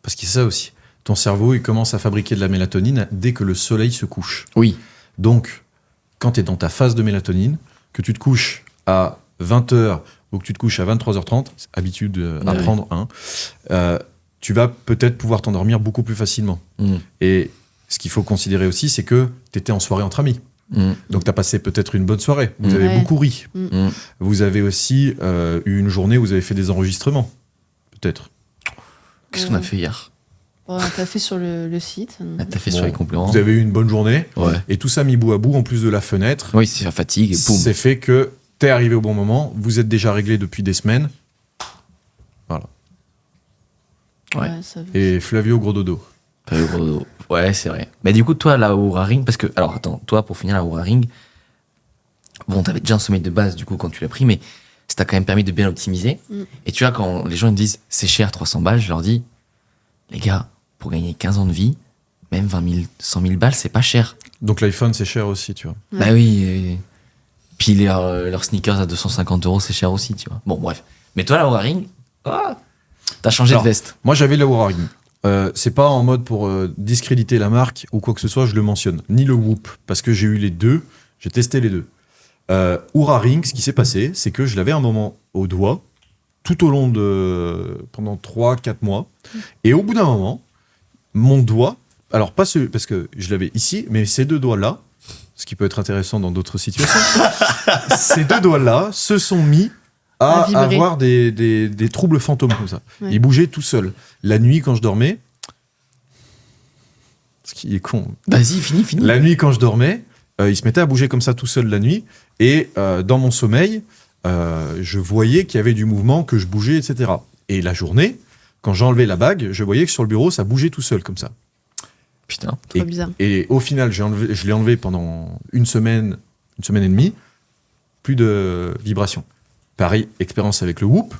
Parce qu'il y a ça aussi. Ton cerveau, il commence à fabriquer de la mélatonine dès que le soleil se couche. Oui. Donc, quand tu es dans ta phase de mélatonine, que tu te couches à 20h ou que tu te couches à 23h30, c'est habitude à Ouais. prendre, tu vas peut-être pouvoir t'endormir beaucoup plus facilement. Mm. Et ce qu'il faut considérer aussi, c'est que tu étais en soirée entre amis. Mm. Donc, tu as passé peut-être une bonne soirée. Vous avez Ouais. beaucoup ri. Mm. Vous avez aussi eu une journée où vous avez fait des enregistrements. Peut-être. Qu'est-ce qu'on a fait hier? Bon, t'as fait sur le site. T'as fait Bon, sur les compléments. Vous avez eu une bonne journée. Ouais. Et tout ça mis bout à bout, en plus de la fenêtre, Oui, c'est la fatigue et boum. c'est fait que t'es arrivé au bon moment. Vous êtes déjà réglé depuis des semaines. Ouais. Ça... Et Flavio, gros dodo. Pas le gros dodo. Ouais, c'est vrai. Mais du coup, toi, la Oura Ring, parce que, alors attends, toi, pour finir la Oura Ring, bon, t'avais déjà un sommeil de base, du coup, quand tu l'as pris, mais ça t'a quand même permis de bien l'optimiser. Et tu vois, quand les gens me disent c'est cher 300 balles, je leur dis, les gars, pour gagner 15 ans de vie, même 20 000, 100 000 balles, c'est pas cher. Donc l'iPhone, c'est cher aussi, tu vois. Ouais. Bah oui. Puis leurs sneakers à 250 €, c'est cher aussi, tu vois. Bon, bref. Mais toi, la Oura Ring, t'as changé Alors, de veste. Moi, j'avais la Oura Ring. C'est pas en mode pour discréditer la marque ou quoi que ce soit, je le mentionne. Ni le Whoop, parce que j'ai eu les deux, j'ai testé les deux. Oura Ring, ce qui s'est passé, c'est que je l'avais un moment au doigt, tout au long de... pendant 3-4 mois. Et au bout d'un moment, mon doigt, alors pas celui, parce que je l'avais ici, mais ces deux doigts-là, ce qui peut être intéressant dans d'autres situations, ces deux doigts-là se sont mis à À vibrer. avoir des troubles fantômes comme ça. Ouais. Ils bougeaient tout seuls. La nuit, quand je dormais, ce qui est con, Vas-y, fini. la nuit, quand je dormais, il se mettait à bouger comme ça tout seul la nuit. Et dans mon sommeil, je voyais qu'il y avait du mouvement, que je bougeais, etc. Et la journée, quand j'enlevais la bague, je voyais que sur le bureau, ça bougeait tout seul comme ça. Putain. Trop bizarre. Et au final, je l'ai enlevé pendant une semaine et demie. Plus de vibrations. Pareil, expérience avec le Whoop.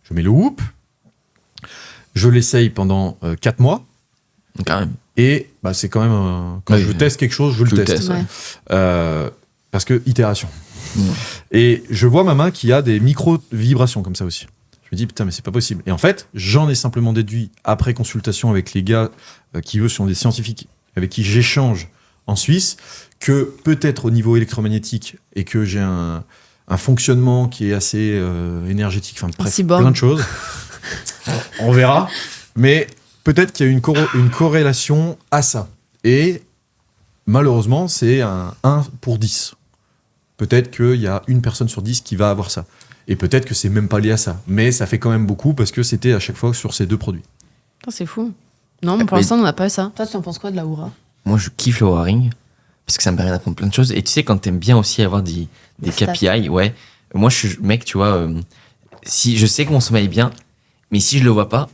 Je mets le Whoop. Je l'essaye pendant 4 mois. Quand même. Et bah, c'est quand même quand Oui, je teste quelque chose, je tu le le teste. testes, ouais. Parce que itération. Mm. Et je vois ma main qui a des micro-vibrations comme ça aussi. Je me dis, putain, mais c'est pas possible. Et en fait, j'en ai simplement déduit, après consultation avec les gars qui, eux, sont des scientifiques avec qui j'échange en Suisse, que peut-être au niveau électromagnétique et que j'ai un fonctionnement qui est assez énergétique, enfin, bref, cyborg. plein de choses. On verra. Mais peut-être qu'il y a une corrélation à ça. Et malheureusement, c'est un 1 pour 10. Peut-être qu'il y a une personne sur 10 qui va avoir ça. Et peut-être que c'est même pas lié à ça. Mais ça fait quand même beaucoup parce que c'était à chaque fois sur ces deux produits. Putain, c'est fou. Non, mais pour Mais- l'instant, on n'a pas ça. Toi, tu en penses quoi de la Oura? Moi, je kiffe le Oura Ring parce que ça me permet d'apprendre plein de choses. Et tu sais, quand t'aimes bien aussi avoir des stats. KPI, ouais. Moi, je suis mec, tu vois, si je sais que mon sommeil est bien, mais si je le vois pas,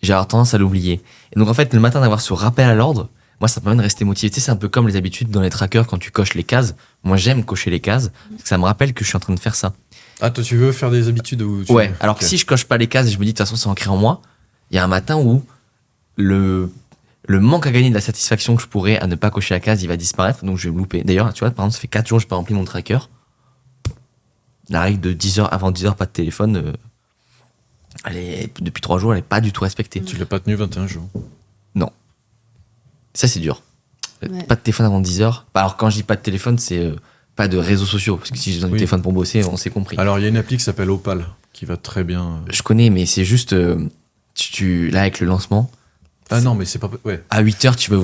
j'ai avoir tendance à l'oublier. Et donc, en fait, le matin d'avoir ce rappel à l'ordre, moi, ça me permet de rester motivé. Tu sais, c'est un peu comme les habitudes dans les trackers quand tu coches les cases. Moi, j'aime cocher les cases parce que ça me rappelle que je suis en train de faire ça. Ah, toi, tu veux faire des habitudes où tu... Ouais, alors que Ok. si je coche pas les cases et je me dis de toute façon c'est ancré en moi, il y a un matin où le manque à gagner de la satisfaction que je pourrais à ne pas cocher la case, il va disparaître, donc je vais me louper. D'ailleurs, tu vois, par exemple, ça fait 4 jours que je n'ai pas rempli mon tracker. La règle de 10 heures, avant 10 heures, pas de téléphone, depuis 3 jours, elle est pas du tout respectée. Tu l'as pas tenu 21 jours. Ça, c'est dur. Ouais. Pas de téléphone avant 10 heures. Alors, quand je dis pas de téléphone, c'est pas de réseaux sociaux, parce que si j'ai besoin du Oui. téléphone pour bosser, on s'est compris. Alors, il y a une appli qui s'appelle Opal qui va très bien. Je connais, mais c'est juste, là, avec le lancement, Ah non, mais c'est pas... Ouais. À 8h, tu veux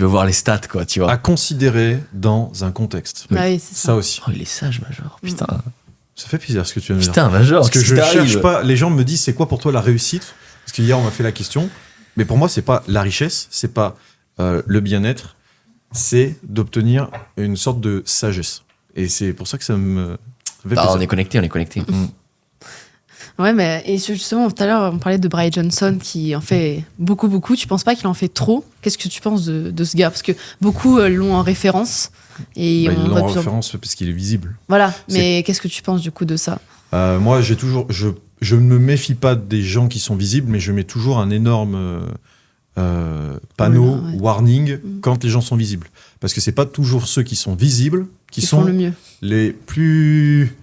voir les stats, quoi, tu vois. À considérer dans un contexte. Bah oui, c'est ça. Ça aussi. Oh, il est sage, Major. Putain. Ça fait plaisir ce que tu viens de dire. Putain, Major. Parce que qu'est-ce je qui t'arrive cherche pas... Les gens me disent, c'est quoi pour toi la réussite? Parce qu'hier, on m'a fait la question. Mais pour moi, c'est pas la richesse, c'est pas le bien-être, c'est d'obtenir une sorte de sagesse. Et c'est pour ça que ça me fait Ah, plaisir. on est connecté. Ouais, mais et justement, tout à l'heure, on parlait de Brian Johnson qui en fait beaucoup. Tu penses pas qu'il en fait trop? Qu'est-ce que tu penses de ce gars? Parce que beaucoup l'ont en référence. Et Bah, on ils l'ont voit en de plus en- référence parce qu'il est visible. Voilà, mais qu'est-ce que tu penses du coup de ça? Moi, j'ai toujours... Je ne me méfie pas des gens qui sont visibles, mais je mets toujours un énorme panneau, Ouais. warning, quand les gens sont visibles. Parce que c'est pas toujours ceux qui sont visibles qui Ils font sont le mieux. les plus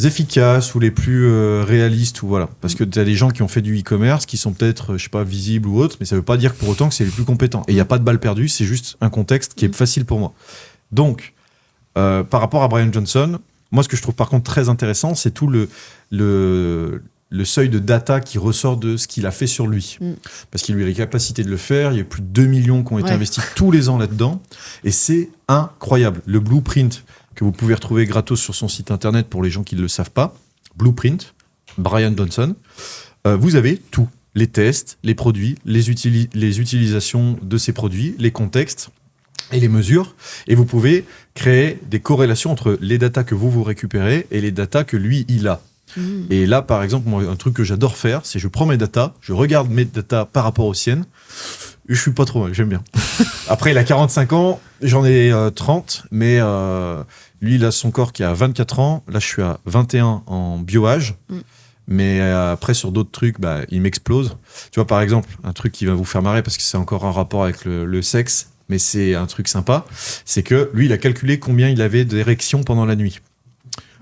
efficaces ou les plus réalistes ou voilà, parce que tu as des gens qui ont fait du e-commerce qui sont peut-être je sais pas visibles ou autres, mais ça veut pas dire pour autant que c'est les plus compétents et il y a pas de balle perdue, c'est juste un contexte qui est facile pour moi. Donc par rapport à Brian Johnson, moi ce que je trouve par contre très intéressant, c'est tout le seuil de data qui ressort de ce qu'il a fait sur lui. Parce qu'il a eu la capacité de le faire. Il y a plus de 2 millions qui ont été investis tous les ans là-dedans. Et c'est incroyable. Le blueprint que vous pouvez retrouver gratos sur son site internet pour les gens qui ne le savent pas. Blueprint, Brian Johnson. Vous avez tout. Les tests, les produits, les utilisations de ces produits, les contextes et les mesures. Et vous pouvez créer des corrélations entre les datas que vous récupérez et les datas que lui, il a. Et là, par exemple, moi, un truc que j'adore faire, c'est je prends mes datas, je regarde mes datas par rapport aux siennes, et je suis pas trop mal, j'aime bien. Après, il a 45 ans, j'en ai 30, mais lui, il a son corps qui a 24 ans, là, je suis à 21 en bioage, mais après, sur d'autres trucs, bah, il m'explose. Tu vois, par exemple, un truc qui va vous faire marrer, parce que c'est encore un rapport avec le sexe, mais c'est un truc sympa, c'est que lui, il a calculé combien il avait d'érections pendant la nuit.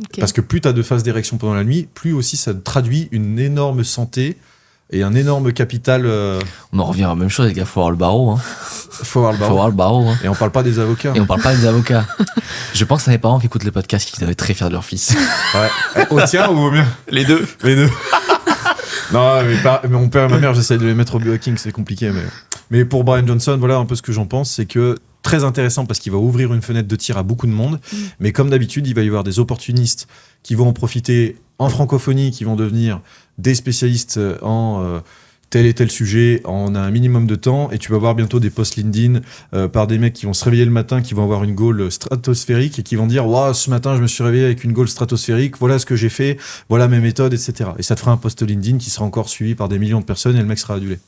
Okay. Parce que plus tu as de phases d'érection pendant la nuit, plus aussi ça traduit une énorme santé et un énorme capital. On en revient à la même chose, les gars. Faut avoir le barreau. Hein. Faut avoir le Faut barreau. avoir le barreau. Hein. Et on parle pas des avocats. Et on parle pas des avocats. Je pense à mes parents qui écoutent le podcast qui doivent être très fiers de leur fils. Ouais. Au tien ou au mien? Les deux. Les deux. Non, mais mon père et ma mère, j'essaie de les mettre au biohacking, c'est compliqué. Mais pour Brian Johnson, voilà un peu ce que j'en pense, c'est que très intéressant parce qu'il va ouvrir une fenêtre de tir à beaucoup de monde. Mais comme d'habitude, il va y avoir des opportunistes qui vont en profiter en francophonie, qui vont devenir des spécialistes en tel et tel sujet en un minimum de temps. Et tu vas voir bientôt des posts LinkedIn par des mecs qui vont se réveiller le matin, qui vont avoir une goal stratosphérique et qui vont dire « Waouh, ce matin, je me suis réveillé avec une goal stratosphérique. Voilà ce que j'ai fait. Voilà mes méthodes, etc. » Et ça te fera un post LinkedIn qui sera encore suivi par des millions de personnes et le mec sera adulé.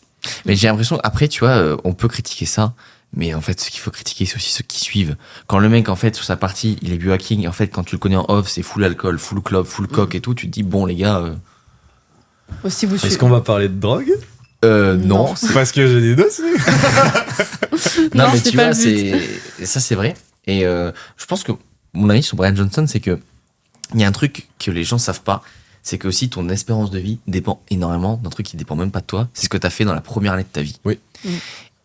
Mais j'ai l'impression, après, tu vois, on peut critiquer ça. Mais en fait, ce qu'il faut critiquer, c'est aussi ceux qui suivent. Quand le mec, en fait, sur sa partie, il est biohacking, et en fait, quand tu le connais en off, c'est full alcool, full club, full coke et tout, tu te dis, bon, les gars. Aussi vous Est-ce qu'on va parler de drogue? Non. Parce que j'ai des dossiers. Non, mais c'est tu pas vois, le ça, c'est vrai. Et je pense que mon avis sur Brian Johnson, c'est que il y a un truc que les gens savent pas, c'est que aussi ton espérance de vie dépend énormément d'un truc qui dépend même pas de toi. C'est ce que tu as fait dans la première année de ta vie. Oui.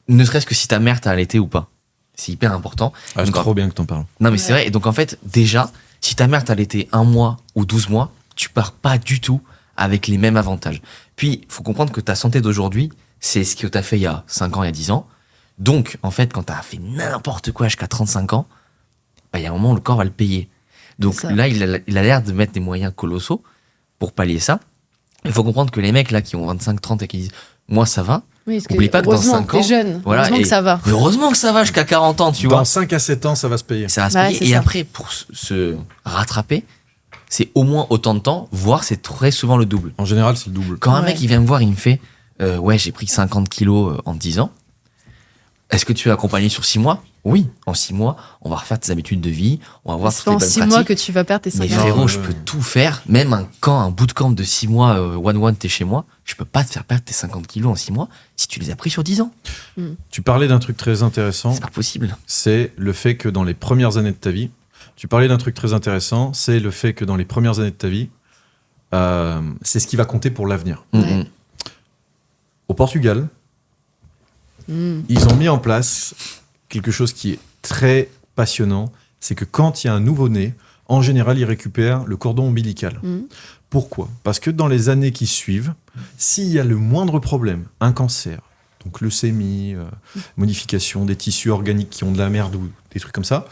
Ne serait-ce que si ta mère t'a allaité ou pas. C'est hyper important. Ah, c'est Donc, trop bien que t'en parles. non, mais c'est vrai. Et donc, en fait, déjà, si ta mère t'a allaité 1 mois ou 12 mois, tu pars pas du tout avec les mêmes avantages. Puis, il faut comprendre que ta santé d'aujourd'hui, c'est ce que t'as fait il y a 5 ans, il y a 10 ans. Donc, en fait, quand t'as fait n'importe quoi jusqu'à 35 ans, bah, il y a un moment où le corps va le payer. Donc C'est ça. là, il a l'air de mettre des moyens colossaux pour pallier ça. Il faut comprendre que les mecs là qui ont 25, 30 et qui disent « moi, ça va », Oui, parce oublie pas que dans heureusement 5 ans, t'es jeune. voilà, Heureusement et- que ça va. mais heureusement que ça va jusqu'à 40 ans, tu vois. Dans 5 à 7 ans, ça va se payer. Ça va se Ouais, payer. c'est Et ça. après, pour se rattraper, c'est au moins autant de temps, voire c'est très souvent le double. En général, c'est le double. Quand un Ouais. mec il vient me voir, il me fait ouais, j'ai pris 50 kilos en 10 ans. Est-ce que tu es accompagné sur 6 mois? Oui, en 6 mois, on va refaire tes habitudes de vie, on va voir C'est toutes pas les en bonnes 6 pratiques. mois que tu vas perdre tes 5 Mais Non, frérot, ouais, je ouais. peux tout faire. Même un bootcamp de 6 mois, one t'es chez moi, je peux pas te faire perdre tes 50 kilos en 6 mois si tu les as pris sur 10 ans. Tu parlais d'un truc très intéressant, C'est pas possible. c'est le fait que dans les premières années de ta vie, tu parlais d'un truc très intéressant, c'est le fait que dans les premières années de ta vie, c'est ce qui va compter pour l'avenir. Ouais. Au Portugal, ils ont mis en place quelque chose qui est très passionnant, c'est que quand il y a un nouveau-né, en général, ils récupèrent le cordon ombilical. Pourquoi? Parce que dans les années qui suivent, s'il y a le moindre problème, un cancer, donc leucémie, modification des tissus organiques qui ont de la merde ou des trucs comme ça.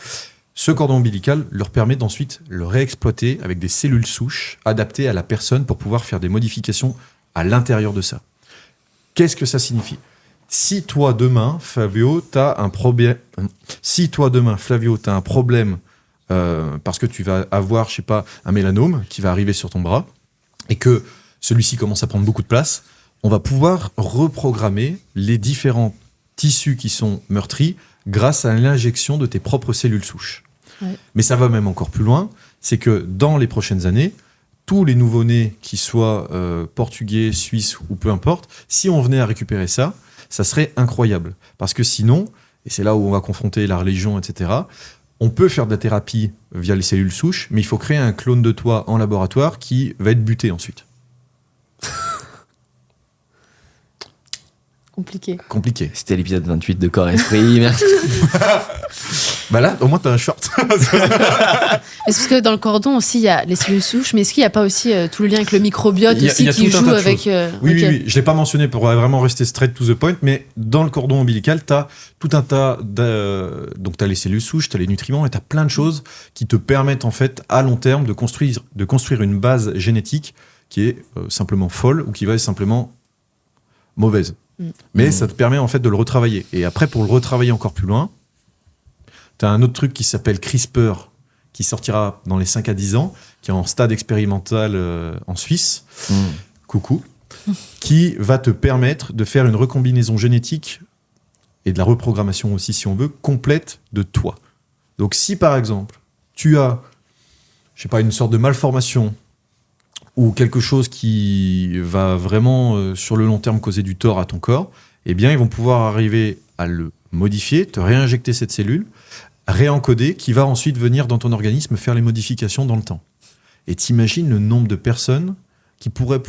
Ce cordon ombilical leur permet d'ensuite le réexploiter avec des cellules souches adaptées à la personne pour pouvoir faire des modifications à l'intérieur de ça. Qu'est-ce que ça signifie ? Si toi demain, Flavio, t'as un problème, parce que tu vas avoir, je sais pas, un mélanome qui va arriver sur ton bras et que celui-ci commence à prendre beaucoup de place, on va pouvoir reprogrammer les différents tissus qui sont meurtris grâce à l'injection de tes propres cellules souches. Ouais. Mais ça va même encore plus loin, c'est que dans les prochaines années, tous les nouveau-nés, qu'ils soient portugais, suisses ou peu importe, si on venait à récupérer ça serait incroyable. Parce que sinon, et c'est là où on va confronter la religion, etc., on peut faire de la thérapie via les cellules souches, mais il faut créer un clone de toi en laboratoire qui va être buté ensuite. Compliqué. C'était l'épisode 28 de Corps Esprit. Merci. Bah là, au moins, t'as un short. Est-ce que dans le cordon aussi, il y a les cellules souches, mais est-ce qu'il n'y a pas aussi tout le lien avec le microbiote Il y a aussi qui tout un joue tas de avec... choses. Oui, ok. oui, je ne l'ai pas mentionné pour vraiment rester straight to the point, mais dans le cordon ombilical, tu as tout un tas donc tu as les cellules souches, tu as les nutriments et tu as plein de choses qui te permettent en fait à long terme de construire une base génétique qui est simplement folle ou qui va être simplement mauvaise. Mais ça te permet en fait de le retravailler. Et après, pour le retravailler encore plus loin, tu as un autre truc qui s'appelle CRISPR, qui sortira dans les 5 à 10 ans, qui est en stade expérimental en Suisse. Coucou. Qui va te permettre de faire une recombinaison génétique et de la reprogrammation aussi, si on veut, complète de toi. Donc si par exemple, tu as, je sais pas, une sorte de malformation ou quelque chose qui va vraiment, sur le long terme, causer du tort à ton corps, eh bien, ils vont pouvoir arriver à le modifier, te réinjecter cette cellule, réencoder, qui va ensuite venir dans ton organisme faire les modifications dans le temps. Et t'imagines le nombre de personnes qui pourraient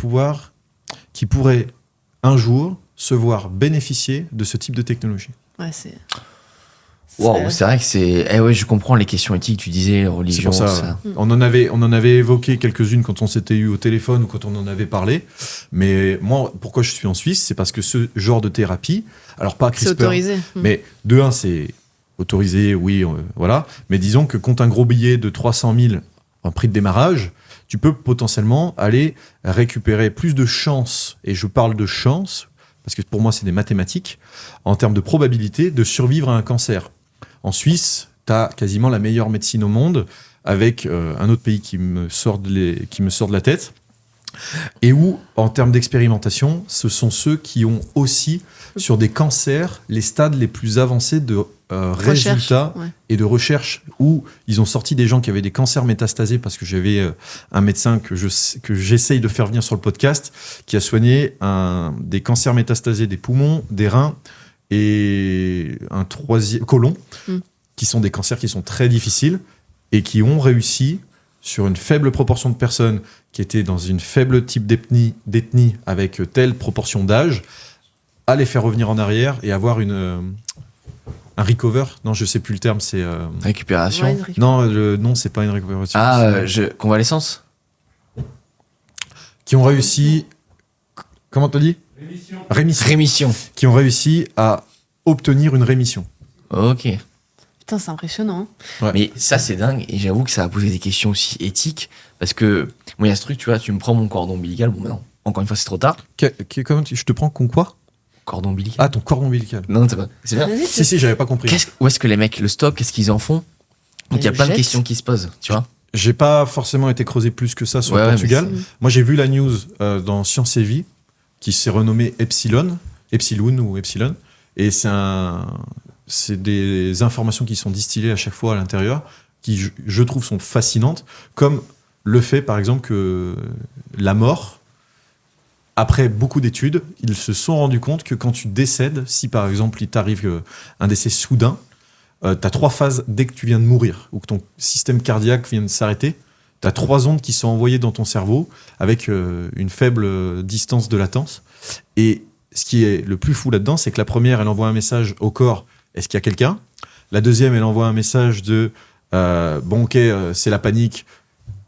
un jour se voir bénéficier de ce type de technologie. Ouais, c'est... Wow, c'est vrai que c'est... Eh ouais, je comprends les questions éthiques, tu disais, religion, c'est pour ça. On en avait évoqué quelques-unes quand on s'était eu au téléphone ou quand on en avait parlé. Mais moi, pourquoi je suis en Suisse, c'est parce que ce genre de thérapie, alors pas CRISPR, c'est autorisé. mais de un, c'est autorisé, oui, voilà. Mais disons que contre un gros billet de 300 000 en prix de démarrage, tu peux potentiellement aller récupérer plus de chances, et je parle de chance, parce que pour moi, c'est des mathématiques, en termes de probabilité de survivre à un cancer. En Suisse, tu as quasiment la meilleure médecine au monde, avec un autre pays qui me sort de la tête, et où, en termes d'expérimentation, ce sont ceux qui ont aussi, sur des cancers, les stades les plus avancés de résultats et de recherche, où ils ont sorti des gens qui avaient des cancers métastasés, parce que j'avais un médecin que j'essaye de faire venir sur le podcast, qui a soigné des cancers métastasés des poumons, des reins, et un troisième côlon, qui sont des cancers qui sont très difficiles et qui ont réussi sur une faible proportion de personnes qui étaient dans une faible type d'ethnie avec telle proportion d'âge, à les faire revenir en arrière et avoir un recover. Non, je sais plus le terme, c'est récupération. Ouais, non, c'est pas une récupération. Convalescence. Qui ont réussi. Comment t'as dit ? Rémission. Qui ont réussi à obtenir une rémission. Ok. Putain, c'est impressionnant. Ouais. Mais ça, c'est dingue. Et j'avoue que ça a posé des questions aussi éthiques. Parce que, moi, il y a ce truc, tu vois, tu me prends mon cordon ombilical. Bon, maintenant, encore une fois, c'est trop tard. Comment je te prends quoi ? Cordon ombilical. Ah, ton cordon ombilical. Non, c'est pas. C'est bien. Si, j'avais pas compris. Où est-ce que les mecs le stockent ? Qu'est-ce qu'ils en font ? Donc, il y a plein de questions qui se posent, tu vois. J'ai pas forcément été creusé plus que ça sur le Portugal. Moi, j'ai vu la news dans Science et Vie, qui s'est renommée Epsilon, et c'est des informations qui sont distillées à chaque fois à l'intérieur, qui, je trouve, sont fascinantes, comme le fait, par exemple, que la mort, après beaucoup d'études, ils se sont rendus compte que quand tu décèdes, si par exemple il t'arrive un décès soudain, tu as 3 phases dès que tu viens de mourir, ou que ton système cardiaque vient de s'arrêter. Tu as 3 ondes qui sont envoyées dans ton cerveau avec une faible distance de latence. Et ce qui est le plus fou là-dedans, c'est que la première, elle envoie un message au corps, est-ce qu'il y a quelqu'un ? La deuxième, elle envoie un message de bon, ok, c'est la panique,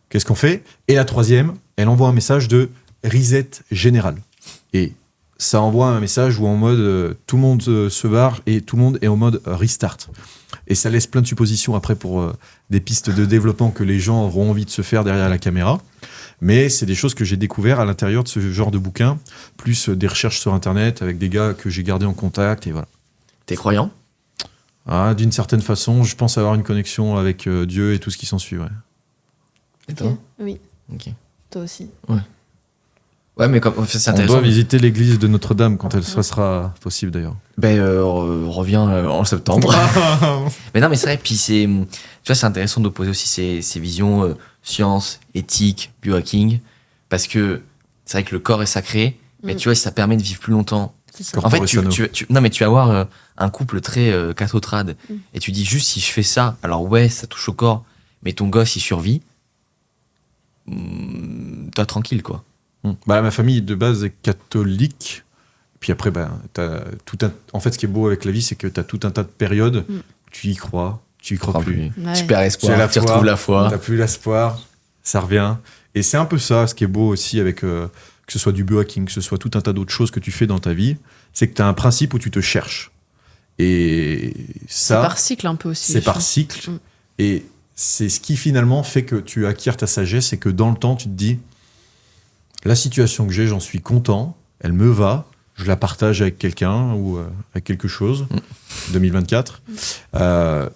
qu'est-ce qu'on fait ? Et la troisième, elle envoie un message de reset général. Et ça envoie un message où en mode tout le monde se barre et tout le monde est en mode restart. Et ça laisse plein de suppositions après pour des pistes de développement que les gens auront envie de se faire derrière la caméra. Mais c'est des choses que j'ai découvert à l'intérieur de ce genre de bouquin, plus des recherches sur Internet avec des gars que j'ai gardés en contact et voilà. T'es croyant? D'une certaine façon, je pense avoir une connexion avec Dieu et tout ce qui s'ensuit. Ouais. Et toi? Oui. Ok. Toi aussi. Ouais, mais comme c'est On intéressant. doit visiter l'église de Notre-Dame quand elle sera possible d'ailleurs. Ben, reviens en septembre. Mais non, mais c'est vrai. Puis tu vois, c'est intéressant d'opposer aussi ces visions science, éthique, biohacking, parce que c'est vrai que le corps est sacré, mais tu vois, ça permet de vivre plus longtemps. C'est ça. En fait, tu vas avoir un couple très cathotrade, et tu dis juste si je fais ça, alors ouais, ça touche au corps, mais ton gosse il survit, toi tranquille quoi. Bah, ma famille de base est catholique. Puis après, en fait, ce qui est beau avec la vie, c'est que tu as tout un tas de périodes. Tu y crois, tu y crois plus. Ouais. Tu perds Tu as espoir, la tu foi, retrouves la foi. T'as plus l'espoir, ça revient. Et c'est un peu ça, ce qui est beau aussi avec que ce soit du biohacking, que ce soit tout un tas d'autres choses que tu fais dans ta vie, c'est que tu as un principe où tu te cherches. Et ça, C'est par cycle un peu aussi. c'est je par trouve. cycle. Et c'est ce qui finalement fait que tu acquiers ta sagesse et que dans le temps, tu te dis, la situation que j'ai, j'en suis content, elle me va, je la partage avec quelqu'un ou avec quelque chose, 2024.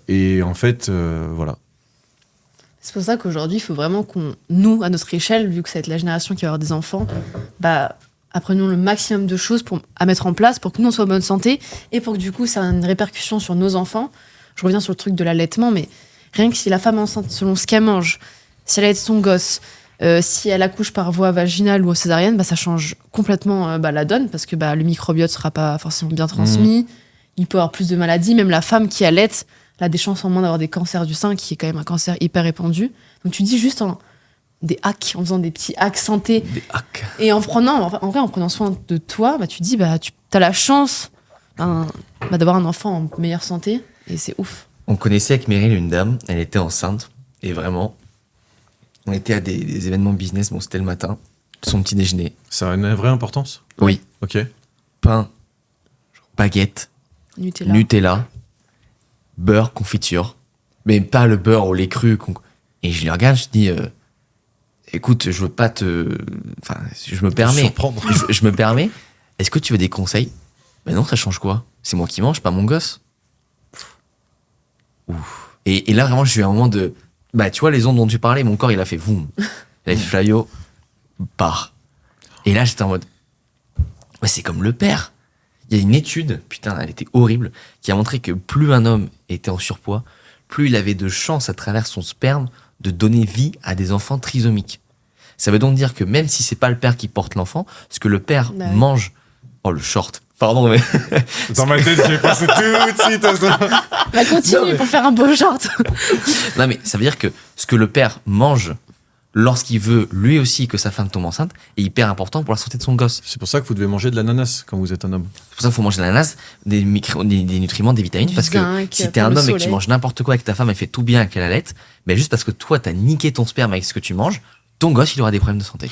Et en fait, voilà. C'est pour ça qu'aujourd'hui, il faut vraiment nous, à notre échelle, vu que ça va être la génération qui va avoir des enfants, apprenons le maximum de choses à mettre en place pour que nous, on soit en bonne santé et pour que du coup, ça ait une répercussion sur nos enfants. Je reviens sur le truc de l'allaitement, mais rien que si la femme enceinte, selon ce qu'elle mange, si elle aide son gosse, si elle accouche par voie vaginale ou césarienne, ça change complètement la donne parce que le microbiote ne sera pas forcément bien transmis. Il peut avoir plus de maladies. Même la femme qui allaite, elle a des chances en moins d'avoir des cancers du sein, qui est quand même un cancer hyper répandu. Donc tu dis juste des hacks, en faisant des petits hacks santé. Des hacks. Et en prenant soin de toi, tu dis, tu as la chance d'avoir un enfant en meilleure santé. Et c'est ouf. On connaissait avec Meryl une dame, elle était enceinte, et vraiment, on était à des événements business, bon c'était le matin, son petit déjeuner. Ça a une vraie importance. Oui. Ok. Pain, baguette, Nutella, beurre, confiture, mais pas le beurre au lait cru. Et je lui regarde, je dis, écoute, je veux pas te... Enfin, je me permets. Surprendre. Je me permets. Est-ce que tu veux des conseils? Mais non, ça change quoi? C'est moi qui mange, pas mon gosse. Ouf. Et là, vraiment, j'ai eu un moment de... tu vois, les ondes dont tu parlais, mon corps, il a fait boum. Il a fait Flavio, part. Et là, j'étais en mode... c'est comme le père. Il y a une étude, putain, elle était horrible, qui a montré que plus un homme était en surpoids, plus il avait de chances à travers son sperme de donner vie à des enfants trisomiques. Ça veut donc dire que même si c'est pas le père qui porte l'enfant, ce que le père mange... Oh, le short. Pardon, mais... Dans ma tête, j'ai pensé tout de suite à ça. Continue pour faire un beau short. Non, mais ça veut dire que ce que le père mange lorsqu'il veut lui aussi que sa femme tombe enceinte est hyper important pour la santé de son gosse. C'est pour ça que vous devez manger de l'ananas quand vous êtes un homme. C'est pour ça qu'il faut manger de l'ananas, des nutriments, des vitamines, parce que si t'es un homme et que tu manges n'importe quoi et que ta femme elle fait tout bien qu'elle allait, juste parce que toi t'as niqué ton sperme avec ce que tu manges, ton gosse il aura des problèmes de santé.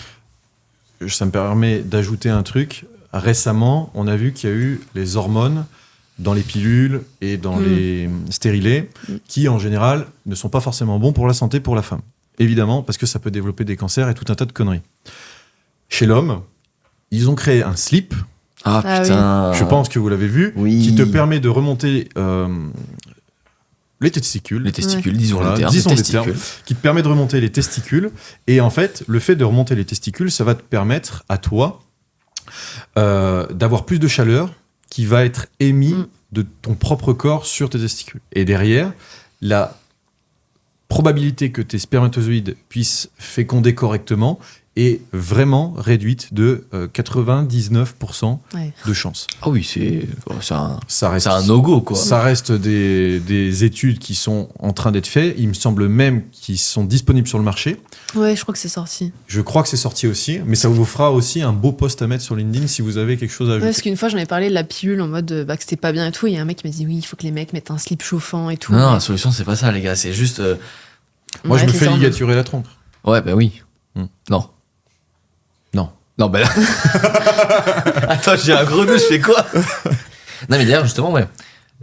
Ça me permet d'ajouter un truc. Récemment, on a vu qu'il y a eu les hormones dans les pilules et dans les stérilés qui, en général, ne sont pas forcément bons pour la santé pour la femme. Évidemment, parce que ça peut développer des cancers et tout un tas de conneries. Chez l'homme, ils ont créé un slip. Ah putain. Je pense que vous l'avez vu. Oui. Qui te permet de remonter les testicules. Les testicules, disons Voilà, le terme. disons les les testicules. termes. Qui te permet de remonter les testicules. Et en fait, le fait de remonter les testicules, ça va te permettre à toi d'avoir plus de chaleur qui va être émis de ton propre corps sur tes testicules. Et derrière, la probabilité que tes spermatozoïdes puissent féconder correctement est vraiment réduite de 99% de chance. Ah oui, c'est un no-go, quoi. Ça reste des études qui sont en train d'être faites. Il me semble même qu'ils sont disponibles sur le marché. Ouais, je crois que c'est sorti. Je crois que c'est sorti aussi, mais ça vous fera aussi un beau post à mettre sur LinkedIn si vous avez quelque chose à ajouter. Parce qu'une fois, j'en ai parlé de la pilule en mode que c'était pas bien et tout. Il y a un mec qui m'a dit oui, il faut que les mecs mettent un slip chauffant et tout. Non, la solution, c'est pas ça, les gars. C'est juste. Moi, je me fais ligaturer la trompe. Ouais, bah oui. Hmm. Non. Non, ben là. Attends, j'ai un gros doute, je fais quoi? Non, mais d'ailleurs, justement, ouais.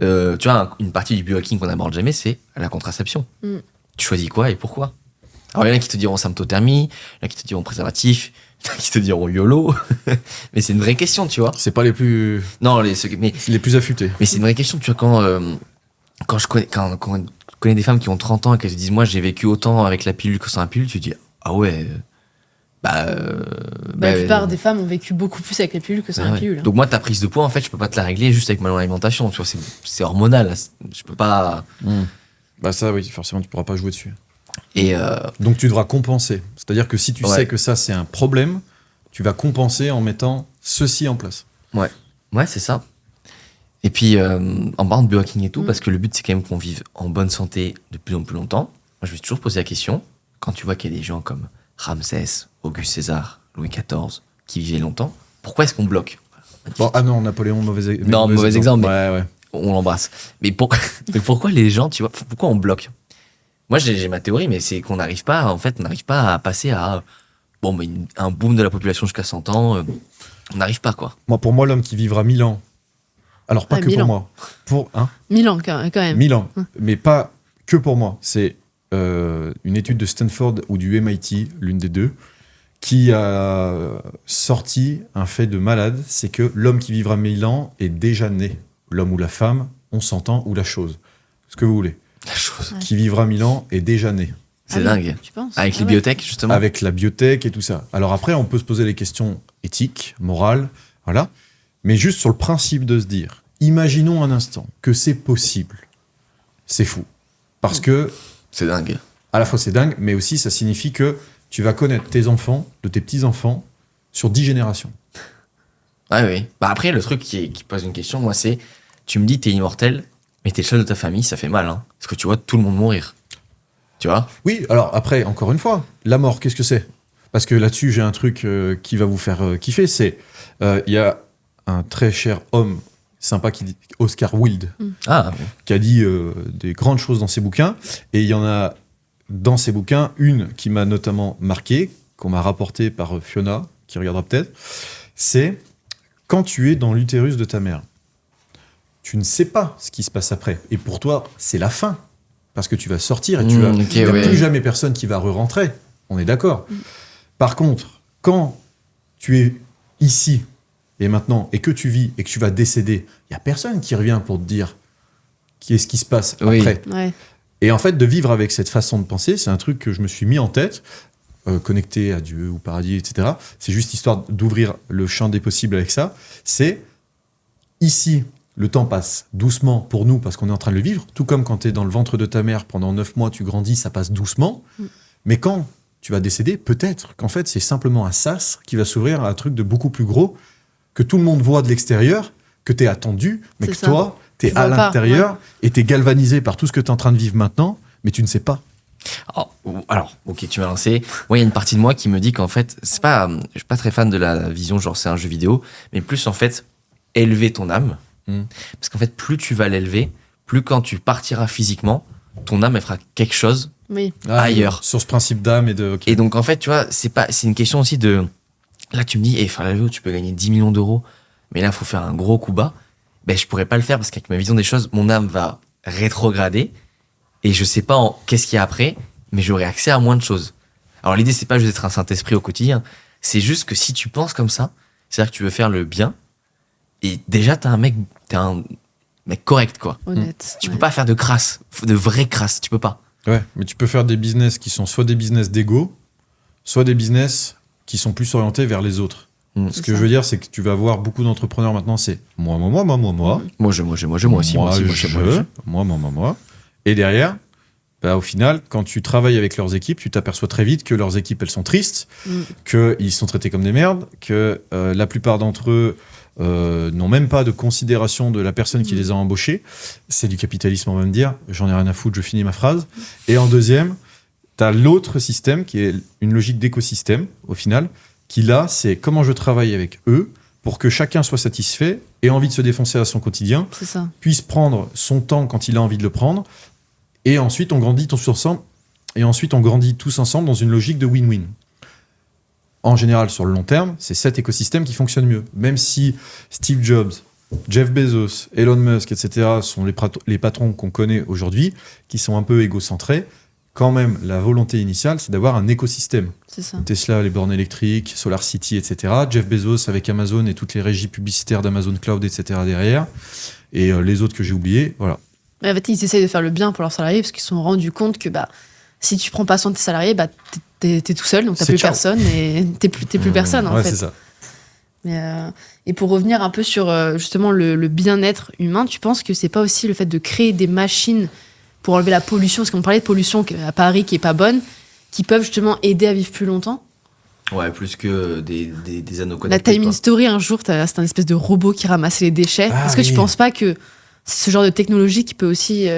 Tu vois, une partie du biohacking qu'on n'aborde jamais, c'est la contraception. Tu choisis quoi et pourquoi? Alors, il y en a qui te diront symptothermie, il y en a qui te diront préservatif, il y en a qui te diront YOLO. Mais c'est une vraie question, tu vois. C'est pas les plus Non, mais les plus affûtés. c'est une vraie question, tu vois, quand je connais des femmes qui ont 30 ans et qu'elles se disent, moi, j'ai vécu autant avec la pilule que sans la pilule, tu te dis, ah ouais, La plupart des femmes ont vécu beaucoup plus avec la pilule que sans la ouais. pilule. Donc moi, ta prise de poids, en fait, je peux pas te la régler juste avec ma alimentation, tu vois, c'est hormonal, là. Je peux pas... Bah ça, oui, forcément, tu pourras pas jouer dessus. Et Donc tu devras compenser. C'est-à-dire que si tu sais que ça, c'est un problème, tu vas compenser en mettant ceci en place. ouais, c'est ça. Et puis, en parlant de biohacking et tout, parce que le but, c'est quand même qu'on vive en bonne santé de plus en plus longtemps. Moi, je me suis toujours posé la question, quand tu vois qu'il y a des gens comme Ramsès, Auguste César, Louis XIV, qui vivaient longtemps, pourquoi est-ce qu'on bloque? Bon, ah non, Napoléon, mauvais exemple, mais ouais. on l'embrasse. Mais pourquoi les gens, tu vois, pourquoi on bloque? Moi, j'ai ma théorie, mais c'est qu'on n'arrive pas, en fait, on n'arrive pas à passer à un boom de la population jusqu'à 100 ans. On n'arrive pas, quoi. Pour moi, l'homme qui vivra 1000 ans. Alors, pas que 1000 pour ans. moi. Pour 1000 ans, quand même. 1000 ans. Mais pas que pour moi. C'est une étude de Stanford ou du MIT, l'une des deux, qui a sorti un fait de malade. C'est que l'homme qui vivra 1000 ans est déjà né. L'homme ou la femme, on s'entend, ou la chose. Ce que vous voulez. La chose. Qui vivra 1000 ans est déjà né. C'est dingue. Tu penses? Avec les ouais. biotech, justement. Avec la biotech et tout ça. Alors après, on peut se poser les questions éthiques, morales, voilà. Mais juste sur le principe de se dire, imaginons un instant que c'est possible. C'est fou. Parce que, C'est dingue. à la fois c'est dingue, mais aussi ça signifie que tu vas connaître tes enfants, de tes petits-enfants, sur 10 générations. Ouais, oui. Bah après, le truc qui pose une question, moi, c'est, tu me dis t'es immortel, mais t'es le seul de ta famille, ça fait mal, hein. Parce que tu vois tout le monde mourir. Tu vois? Oui, alors après, encore une fois, la mort, qu'est-ce que c'est? Parce que là-dessus, j'ai un truc qui va vous faire kiffer, c'est, il y a un très cher homme sympa qui dit, Oscar Wilde, Ah, qui a dit des grandes choses dans ses bouquins, et il y en a dans ses bouquins une qui m'a notamment marqué, qu'on m'a rapporté par Fiona, qui regardera peut-être, c'est quand tu es dans l'utérus de ta mère, tu ne sais pas ce qui se passe après, et pour toi, c'est la fin, parce que tu vas sortir et il n'y a plus jamais personne qui va re-rentrer, on est d'accord. Par contre, quand tu es ici et maintenant, et que tu vis et que tu vas décéder, il n'y a personne qui revient pour te dire qu'est-ce qui se passe après. Ouais. Et en fait, de vivre avec cette façon de penser, c'est un truc que je me suis mis en tête, connecté à Dieu ou paradis, etc. C'est juste histoire d'ouvrir le champ des possibles avec ça. C'est ici, le temps passe doucement pour nous parce qu'on est en train de le vivre, tout comme quand tu es dans le ventre de ta mère pendant 9 mois, tu grandis, ça passe doucement. Mais quand tu vas décéder, peut-être qu'en fait, c'est simplement un sas qui va s'ouvrir à un truc de beaucoup plus gros que tout le monde voit de l'extérieur, que tu es attendu, mais C'est que ça. toi, tu es à l'intérieur et tu es galvanisé par tout ce que tu es en train de vivre maintenant, mais tu ne sais pas. Alors, ok, tu m'as lancé. Moi, il y a une partie de moi qui me dit qu'en fait, je suis pas très fan de la vision, genre c'est un jeu vidéo, mais plus en fait, élever ton âme. Parce qu'en fait, plus tu vas l'élever, plus quand tu partiras physiquement, ton âme, elle fera quelque chose Oui. ailleurs. Sur ce principe d'âme et de... ok. Et donc, en fait, tu vois, c'est une question aussi de. Là, tu me dis, faire la vidéo, tu peux gagner 10 millions d'euros, mais là, il faut faire un gros coup bas. Ben, je pourrais pas le faire parce qu'avec ma vision des choses, mon âme va rétrograder et je sais pas qu'est-ce qu'il y a après, mais j'aurai accès à moins de choses. Alors, l'idée, c'est pas juste d'être un Saint-Esprit au quotidien, c'est juste que si tu penses comme ça, c'est-à-dire que tu veux faire le bien, et déjà, t'es un mec correct, quoi. Honnête. Tu peux pas faire de crasse, de vraie crasse, tu peux pas. Ouais, mais tu peux faire des business qui sont soit des business d'ego, soit des business qui sont plus orientés vers les autres. Ce que je veux dire, c'est que tu vas voir beaucoup d'entrepreneurs maintenant, c'est moi. Moi aussi. Et derrière, bah, au final, quand tu travailles avec leurs équipes, tu t'aperçois très vite que leurs équipes, elles sont tristes, qu'ils sont traités comme des merdes, que la plupart d'entre eux n'ont même pas de considération de la personne qui les a embauchés. C'est du capitalisme, on va me dire. J'en ai rien à foutre, je finis ma phrase. Et en deuxième, tu as l'autre système qui est une logique d'écosystème, au final, qui là, c'est comment je travaille avec eux pour que chacun soit satisfait, ait envie de se défoncer à son quotidien, C'est ça. puisse prendre son temps quand il a envie de le prendre, et ensuite on grandit tous ensemble, dans une logique de win-win. en général, sur le long terme, c'est cet écosystème qui fonctionne mieux. Même si Steve Jobs, Jeff Bezos, Elon Musk, etc. sont les patrons qu'on connaît aujourd'hui, qui sont un peu égocentrés, quand même, la volonté initiale, c'est d'avoir un écosystème. C'est ça. Tesla, les bornes électriques, SolarCity, etc. Jeff Bezos avec Amazon et toutes les régies publicitaires d'Amazon Cloud, etc. derrière. Et les autres que j'ai oubliés, voilà. Mais en fait, ils essayent de faire le bien pour leurs salariés parce qu'ils se sont rendus compte que si tu prends pas soin de tes salariés, t'es tout seul, donc t'as C'est plus ciao. personne et t'es plus personne en Ouais, fait. c'est ça. Et pour revenir un peu sur justement le bien-être humain, tu penses que c'est pas aussi le fait de créer des machines pour enlever la pollution, parce qu'on parlait de pollution à Paris qui est pas bonne, qui peuvent justement aider à vivre plus longtemps? Ouais, plus que des anneaux La connectés. Time in Story, un jour, c'était un espèce de robot qui ramassait les déchets. Ah, Est-ce que tu oui. penses pas que c'est ce genre de technologie qui peut aussi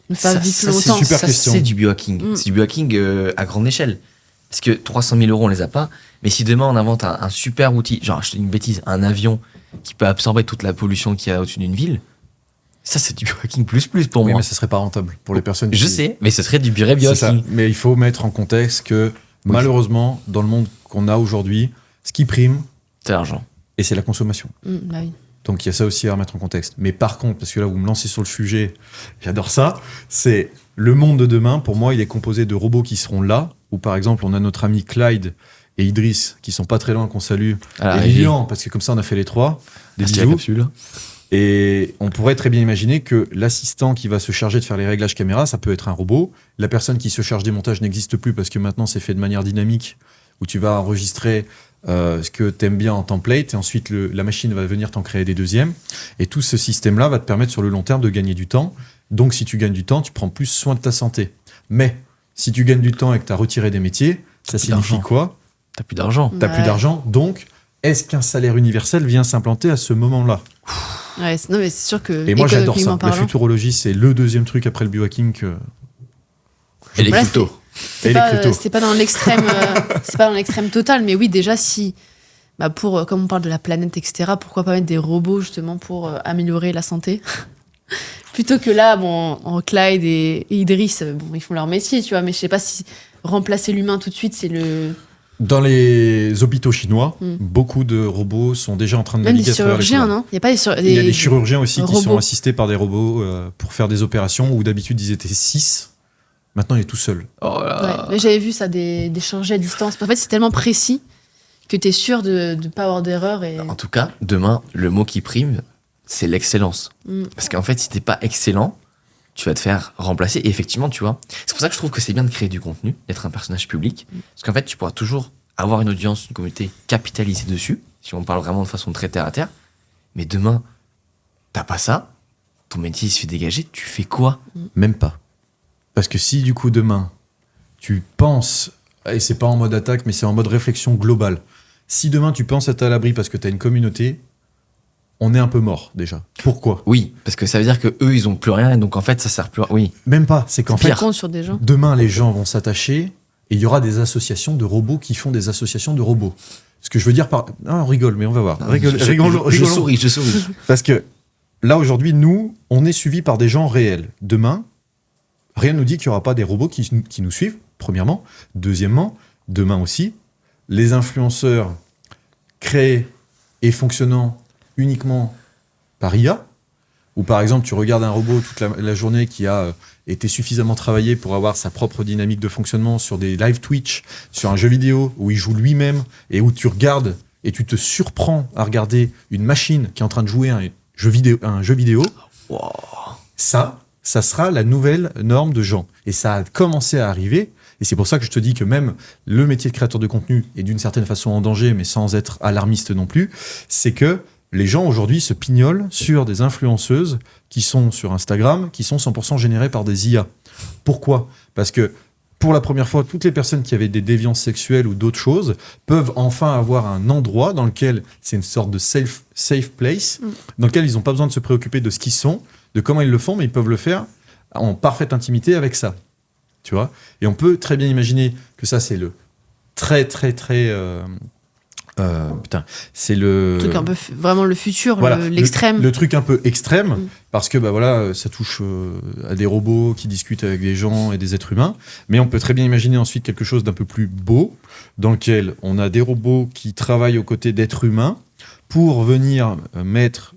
nous faire Ça, vivre ça, plus c'est longtemps? super Ça, question. c'est du biohacking. C'est du biohacking à grande échelle. Parce que 300 000 euros, on les a pas. Mais si demain, on invente un super outil, genre, je te dis une bêtise, un avion qui peut absorber toute la pollution qu'il y a au-dessus d'une ville, ça, c'est du biohacking plus pour Oui, moi. mais ça serait pas rentable pour les personnes Je qui... sais, mais ce serait du vrai C'est ça. biohacking. Mais il faut mettre en contexte que, malheureusement, dans le monde qu'on a aujourd'hui, ce qui prime, C'est l'argent. et c'est la consommation. Bah oui. Donc il y a ça aussi à remettre en contexte. Mais par contre, parce que là vous me lancez sur le sujet, j'adore ça, c'est le monde de demain, pour moi il est composé de robots qui seront là, où par exemple on a notre ami Clyde et Idriss, qui sont pas très loin, qu'on salue, Ah, et Lilian, parce que comme ça on a fait les trois, des Merci la bisous. capsule. Et on pourrait très bien imaginer que l'assistant qui va se charger de faire les réglages caméra, ça peut être un robot. La personne qui se charge des montages n'existe plus parce que maintenant c'est fait de manière dynamique, où tu vas enregistrer ce que tu aimes bien en template, et ensuite la machine va venir t'en créer des deuxièmes. Et tout ce système-là va te permettre sur le long terme de gagner du temps. Donc si tu gagnes du temps, tu prends plus soin de ta santé. Mais si tu gagnes du temps et que tu as retiré des métiers, ça plus signifie d'argent. quoi? T'as plus d'argent. T'as plus d'argent. Donc, est-ce qu'un salaire universel vient s'implanter à ce moment-là? Ouais, non, mais c'est sûr que. Et moi, j'adore ça. économiquement La parlant, futurologie, c'est le deuxième truc après le biohacking que... Et les Voilà, cryptos. c'est Et les pas, cryptos. c'est pas dans l'extrême, c'est pas dans l'extrême total, mais oui, déjà si, pour comme on parle de la planète, etc. Pourquoi pas mettre des robots justement pour améliorer la santé, plutôt que là, en Clyde et Idriss, ils font leur métier, tu vois, mais je sais pas si remplacer l'humain tout de suite, c'est le. Dans les hôpitaux chinois, Mm. beaucoup de robots sont déjà en train de Même des naviguer à travers les chirurgiens, couloirs. non? Il y a pas Il y a des chirurgiens aussi qui robots. sont assistés par des robots pour faire des opérations où d'habitude ils étaient 6. Maintenant, il est tout seul. Oh là. Ouais, mais j'avais vu ça, des chirurgiens à distance. En fait, c'est tellement précis que t'es sûr de ne pas avoir d'erreur. Et... En tout cas, demain, le mot qui prime, c'est l'excellence. Mm. Parce qu'en fait, si t'es pas excellent, tu vas te faire remplacer. Et effectivement, tu vois, c'est pour ça que je trouve que c'est bien de créer du contenu, d'être un personnage public. Parce qu'en fait, tu pourras toujours avoir une audience, une communauté capitalisée dessus, si on parle vraiment de façon très terre à terre. Mais demain, t'as pas ça, ton métier il se fait dégager, tu fais quoi? Même pas. Parce que si du coup demain, tu penses, et c'est pas en mode attaque, mais c'est en mode réflexion globale, si demain tu penses être à l'abri parce que tu as une communauté, on est un peu mort déjà. Pourquoi? Oui, parce que ça veut dire que eux ils ont plus rien, et donc en fait ça sert plus à... Oui, Même pas. C'est qu'en Tu fait, comptes sur des gens. demain les gens vont s'attacher et il y aura des associations de robots qui font des associations de robots. Ce que je veux dire par... Ah, on rigole, mais on va voir. Rigolons. je souris, je souris. Parce que là, aujourd'hui, nous, on est suivis par des gens réels. Demain, rien ne nous dit qu'il n'y aura pas des robots qui nous suivent, premièrement. Deuxièmement, demain aussi, les influenceurs créés et fonctionnant uniquement par IA, ou par exemple, tu regardes un robot toute la journée qui a été suffisamment travaillé pour avoir sa propre dynamique de fonctionnement sur des live Twitch, sur un jeu vidéo où il joue lui-même et où tu regardes et tu te surprends à regarder une machine qui est en train de jouer un jeu vidéo, Wow. ça sera la nouvelle norme de gens. Et ça a commencé à arriver. Et c'est pour ça que je te dis que même le métier de créateur de contenu est d'une certaine façon en danger, mais sans être alarmiste non plus. C'est que les gens aujourd'hui se pignolent sur des influenceuses qui sont sur Instagram, qui sont 100% générées par des IA. Pourquoi? Parce que pour la première fois, toutes les personnes qui avaient des déviances sexuelles ou d'autres choses peuvent enfin avoir un endroit dans lequel c'est une sorte de safe place, dans lequel ils n'ont pas besoin de se préoccuper de ce qu'ils sont, de comment ils le font, mais ils peuvent le faire en parfaite intimité avec ça. Tu vois? Et on peut très bien imaginer que ça, c'est le très c'est le truc un peu vraiment le futur, voilà, l'extrême. le truc un peu extrême, parce que ça touche à des robots qui discutent avec des gens et des êtres humains. Mais on peut très bien imaginer ensuite quelque chose d'un peu plus beau, dans lequel on a des robots qui travaillent aux côtés d'êtres humains pour venir mettre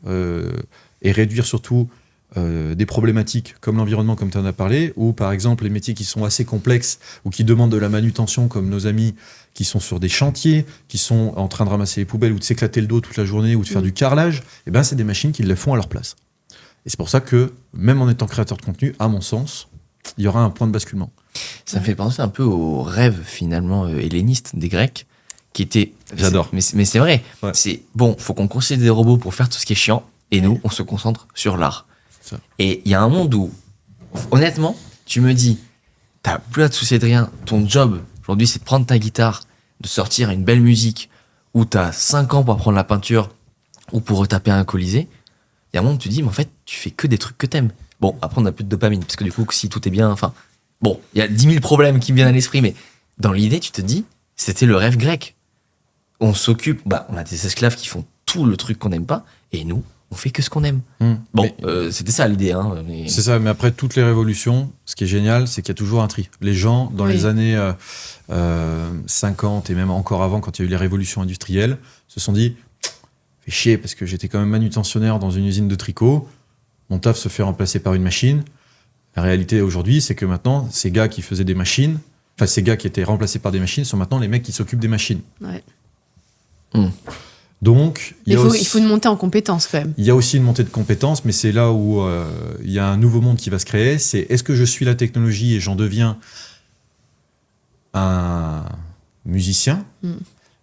et réduire surtout des problématiques comme l'environnement, comme tu en as parlé, ou par exemple les métiers qui sont assez complexes ou qui demandent de la manutention, comme nos amis qui sont sur des chantiers, qui sont en train de ramasser les poubelles ou de s'éclater le dos toute la journée ou de faire du carrelage, et ben c'est des machines qui le font à leur place. Et c'est pour ça que, même en étant créateur de contenu, à mon sens, il y aura un point de basculement. Ça me fait penser un peu au rêve finalement helléniste des Grecs, qui était... J'adore. Mais c'est vrai. Ouais. C'est bon, faut qu'on considère des robots pour faire tout ce qui est chiant, et nous, on se concentre sur l'art. Ça. Et il y a un monde où, honnêtement, tu me dis, t'as plus à te soucier de rien, ton job, aujourd'hui, c'est de prendre ta guitare, de sortir une belle musique, où t'as 5 ans pour apprendre la peinture, ou pour retaper un Colisée. Il y a un monde où tu dis, mais en fait, tu fais que des trucs que t'aimes. Bon, après, on n'a plus de dopamine, parce que du coup, si tout est bien, enfin... Bon, il y a 10 000 problèmes qui me viennent à l'esprit, mais dans l'idée, tu te dis, c'était le rêve grec. On s'occupe, on a des esclaves qui font tout le truc qu'on n'aime pas, et nous, on fait que ce qu'on aime. Bon, c'était ça l'idée. Mais... C'est ça, mais après toutes les révolutions, ce qui est génial, c'est qu'il y a toujours un tri. Les gens, dans les années 50 et même encore avant, quand il y a eu les révolutions industrielles, se sont dit, fait chier, parce que j'étais quand même manutentionnaire dans une usine de tricot, mon taf se fait remplacer par une machine. La réalité aujourd'hui, c'est que maintenant, ces gars qui faisaient des machines, enfin ces gars qui étaient remplacés par des machines, sont maintenant les mecs qui s'occupent des machines. Ouais. Donc, il faut une montée en compétences quand même. Il y a aussi une montée de compétences, mais c'est là où il y a un nouveau monde qui va se créer. C'est est-ce que je suis la technologie et j'en deviens un musicien ?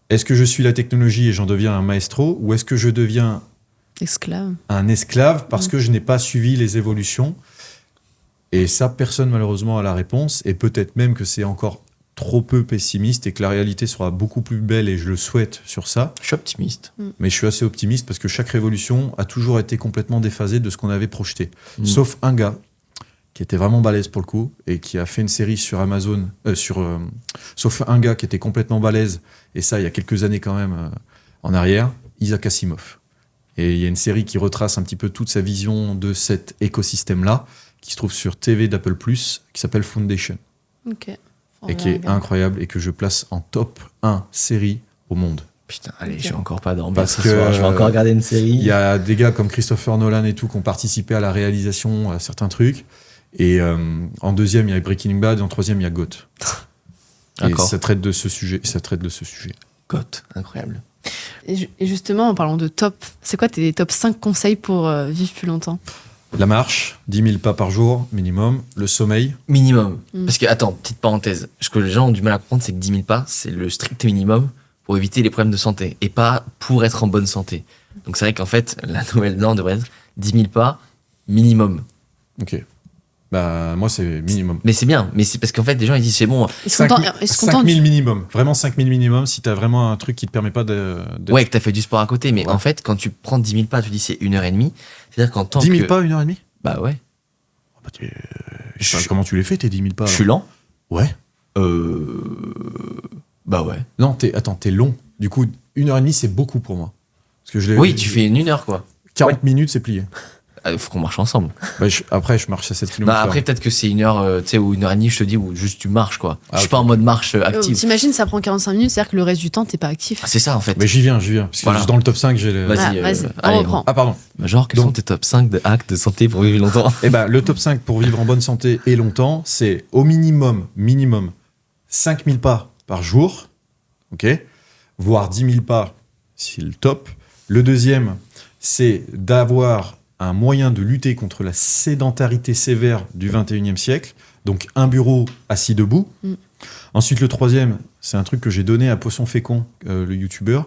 Est-ce que je suis la technologie et j'en deviens un maestro ? Ou est-ce que je deviens un esclave parce que je n'ai pas suivi les évolutions ? Et ça, personne malheureusement a la réponse. Et peut-être même que c'est encore trop peu pessimiste et que la réalité sera beaucoup plus belle, et je le souhaite sur ça. Je suis optimiste. Mais je suis assez optimiste parce que chaque révolution a toujours été complètement déphasée de ce qu'on avait projeté. Sauf un gars qui était vraiment balèze pour le coup et qui a fait une série sur Amazon, sauf un gars qui était complètement balèze, et ça il y a quelques années quand même en arrière, Isaac Asimov. Et il y a une série qui retrace un petit peu toute sa vision de cet écosystème-là, qui se trouve sur TV d'Apple+, qui s'appelle Foundation. Ok. Et qui est incroyable et que je place en top 1 série au monde. Putain, allez, je vais encore pas dormir parce ce que soir, je vais encore regarder une série. Il y a des gars comme Christopher Nolan et tout qui ont participé à la réalisation à certains trucs. Et en deuxième, il y a Breaking Bad, et en troisième, il y a GOT. Et ça traite de ce sujet. GOT, incroyable. Et justement, en parlant de top, c'est quoi tes top 5 conseils pour vivre plus longtemps ? La marche, 10 000 pas par jour minimum. Le sommeil. Minimum. Parce que, attends, petite parenthèse. Ce que les gens ont du mal à comprendre, c'est que 10 000 pas, c'est le strict minimum pour éviter les problèmes de santé et pas pour être en bonne santé. Donc c'est vrai qu'en fait, la nouvelle norme devrait être 10 000 pas minimum. Ok. Bah, moi, c'est minimum. Mais c'est bien. Mais c'est parce qu'en fait, des gens, ils disent c'est bon. 5 000 minimum. Vraiment 5 000 minimum si t'as vraiment un truc qui te permet pas Ouais, que t'as fait du sport à côté. Mais en fait, quand tu prends 10 000 pas, tu dis c'est 1h30. C'est-à-dire qu'en tant 10 000 pas, 1h30 ? Bah ouais. Comment tu les fais, tes 10 000 pas ? Je suis lent ? Ouais. Bah ouais. Non, t'es long. Du coup, 1h30, c'est beaucoup pour moi. Parce que oui, tu fais une heure, quoi. 40 minutes, c'est plié. Faut qu'on marche ensemble. Bah, après, je marche à 7 km. Bah, après, peut-être que c'est 1 heure, tu sais, ou 1h30, je te dis, ou juste tu marches, quoi. Je suis pas en mode marche active. T'imagines, ça prend 45 minutes, c'est-à-dire que le reste du temps, t'es pas actif. C'est ça, en fait. Mais j'y viens. Parce que dans le top 5, j'ai les... Vas-y, on reprend. Ah, pardon. Genre, quels sont tes top 5 de hacks de santé pour vivre longtemps ? Eh ben, le top 5 pour vivre en bonne santé et longtemps, c'est au minimum 5 000 pas par jour, ok, voire 10 000 pas, c'est le top. Le deuxième, c'est d'avoir un moyen de lutter contre la sédentarité sévère du 21e siècle, donc un bureau assis debout. Ensuite, le troisième, c'est un truc que j'ai donné à Poisson Fécond, le youtubeur,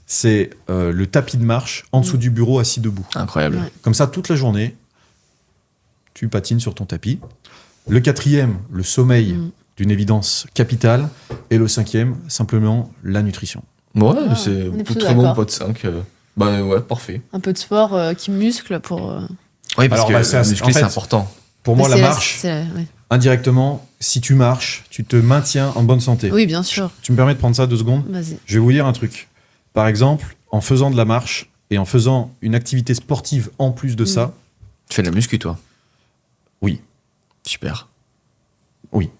c'est le tapis de marche en dessous du bureau assis debout. Incroyable. Ouais. Comme ça, toute la journée, tu patines sur ton tapis. Le quatrième, le sommeil, d'une évidence capitale. Et le cinquième, simplement, la nutrition. Ouais, Ah, c'est on est plutôt très bon d'accord. pote 5. Bah ouais, parfait. Un peu de sport qui muscle pour. Oui, parce Alors, que bah, c'est- muscler, en fait, c'est important. Pour moi, Mais la c'est marche, ouais. indirectement, si tu marches, tu te maintiens en bonne santé. Oui, bien sûr. Tu me permets de prendre ça 2 secondes ? Vas-y. Je vais vous dire un truc. par exemple, en faisant de la marche et en faisant une activité sportive en plus de ça. Tu fais de la muscu, toi? Oui. Super. Oui.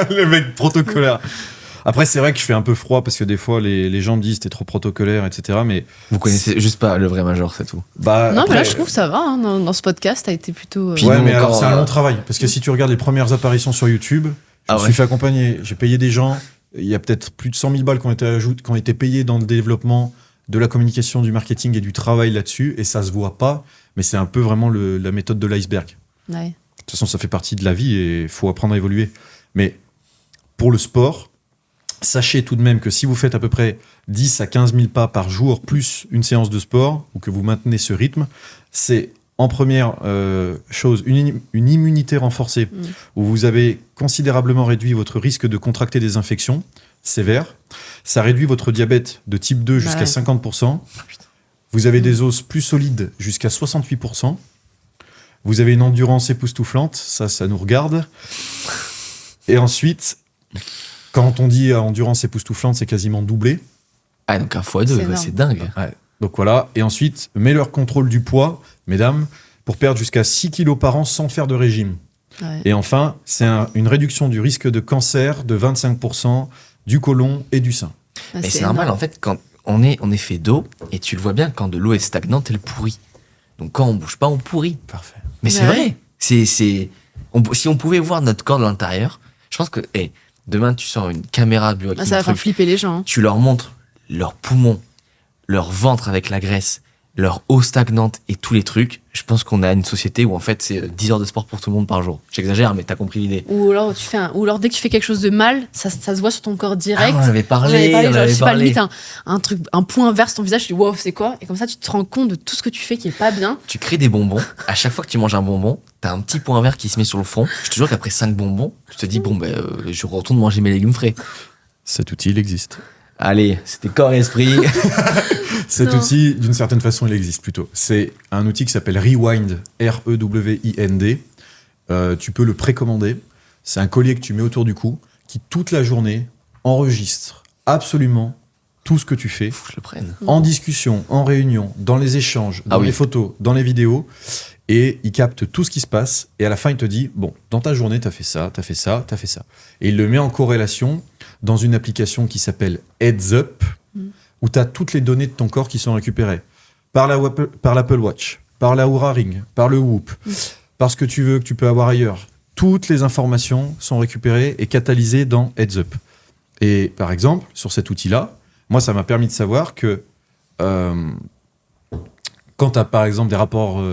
Le mec protocolaire. Après, c'est vrai que je fais un peu froid parce que des fois, les gens me disent t'es trop protocolaire, etc. Mais vous connaissez juste pas le vrai Major, c'est tout. Bah, Non, après, mais là, je trouve que ça va. Hein, dans ce podcast, t'as été plutôt. Puis ouais, nous, mais alors, encore, c'est un long travail. Parce que si tu regardes les premières apparitions sur YouTube, je me suis fait accompagner. J'ai payé des gens. Il y a peut-être plus de 100 000 balles qui ont été payées dans le développement de la communication, du marketing et du travail là-dessus. Et ça se voit pas. Mais c'est un peu vraiment la méthode de l'iceberg. Ouais. De toute façon, ça fait partie de la vie et il faut apprendre à évoluer. Mais pour le sport, sachez tout de même que si vous faites à peu près 10 à 15 000 pas par jour, plus une séance de sport, ou que vous maintenez ce rythme, c'est en première chose une immunité renforcée, où vous avez considérablement réduit votre risque de contracter des infections sévères. Ça réduit votre diabète de type 2 jusqu'à 50%. Vous avez des os plus solides jusqu'à 68%. Vous avez une endurance époustouflante, ça nous regarde. Et ensuite, quand on dit endurance époustouflante, c'est quasiment doublé. Ah, donc un x2, c'est dingue. Ouais. Donc voilà. Et ensuite, meilleur contrôle du poids, mesdames, pour perdre jusqu'à 6 kilos par an sans faire de régime. Ouais. Et enfin, c'est une réduction du risque de cancer de 25% du côlon et du sein. Mais c'est normal, en fait, quand on est fait d'eau, et tu le vois bien, quand de l'eau est stagnante, elle pourrit. Donc quand on bouge pas, on pourrit. Parfait. Mais c'est vrai. Si on pouvait voir notre corps de l'intérieur, je pense que demain, tu sors une caméra biohacking, ça va faire flipper les gens. Hein. Tu leur montres leurs poumons, leur ventre avec la graisse, leur eau stagnante et tous les trucs. Je pense qu'on a une société où en fait c'est 10 heures de sport pour tout le monde par jour. J'exagère, mais t'as compris l'idée. Ou alors dès que tu fais quelque chose de mal, ça se voit sur ton corps direct. Ah, on avait parlé. Je sais pas, limite un point vert sur ton visage, tu dis wow, c'est quoi? Et comme ça, tu te rends compte de tout ce que tu fais qui est pas bien. Tu crées des bonbons. À chaque fois que tu manges un bonbon, t'as un petit point vert qui se met sur le front. Je te jure qu'après 5 bonbons, tu te dis je retourne manger mes légumes frais. Cet outil, il existe. Allez, c'était corps et esprit. Cet outil, d'une certaine façon, il existe plutôt. C'est un outil qui s'appelle Rewind, R-E-W-I-N-D. Tu peux le précommander. C'est un collier que tu mets autour du cou qui, toute la journée, enregistre absolument tout ce que tu fais. Faut que je le prenne. En discussion, en réunion, dans les échanges, dans les photos, dans les vidéos. Et il capte tout ce qui se passe. Et à la fin, il te dit, bon, dans ta journée, t'as fait ça, t'as fait ça, t'as fait ça. Et il le met en corrélation dans une application qui s'appelle Heads Up, où tu as toutes les données de ton corps qui sont récupérées par l'Apple Watch, par la Oura Ring, par le Whoop, par ce que tu veux, que tu peux avoir ailleurs. Toutes les informations sont récupérées et catalysées dans Heads Up. Et par exemple, sur cet outil-là, moi, ça m'a permis de savoir que quand tu as par exemple des rapports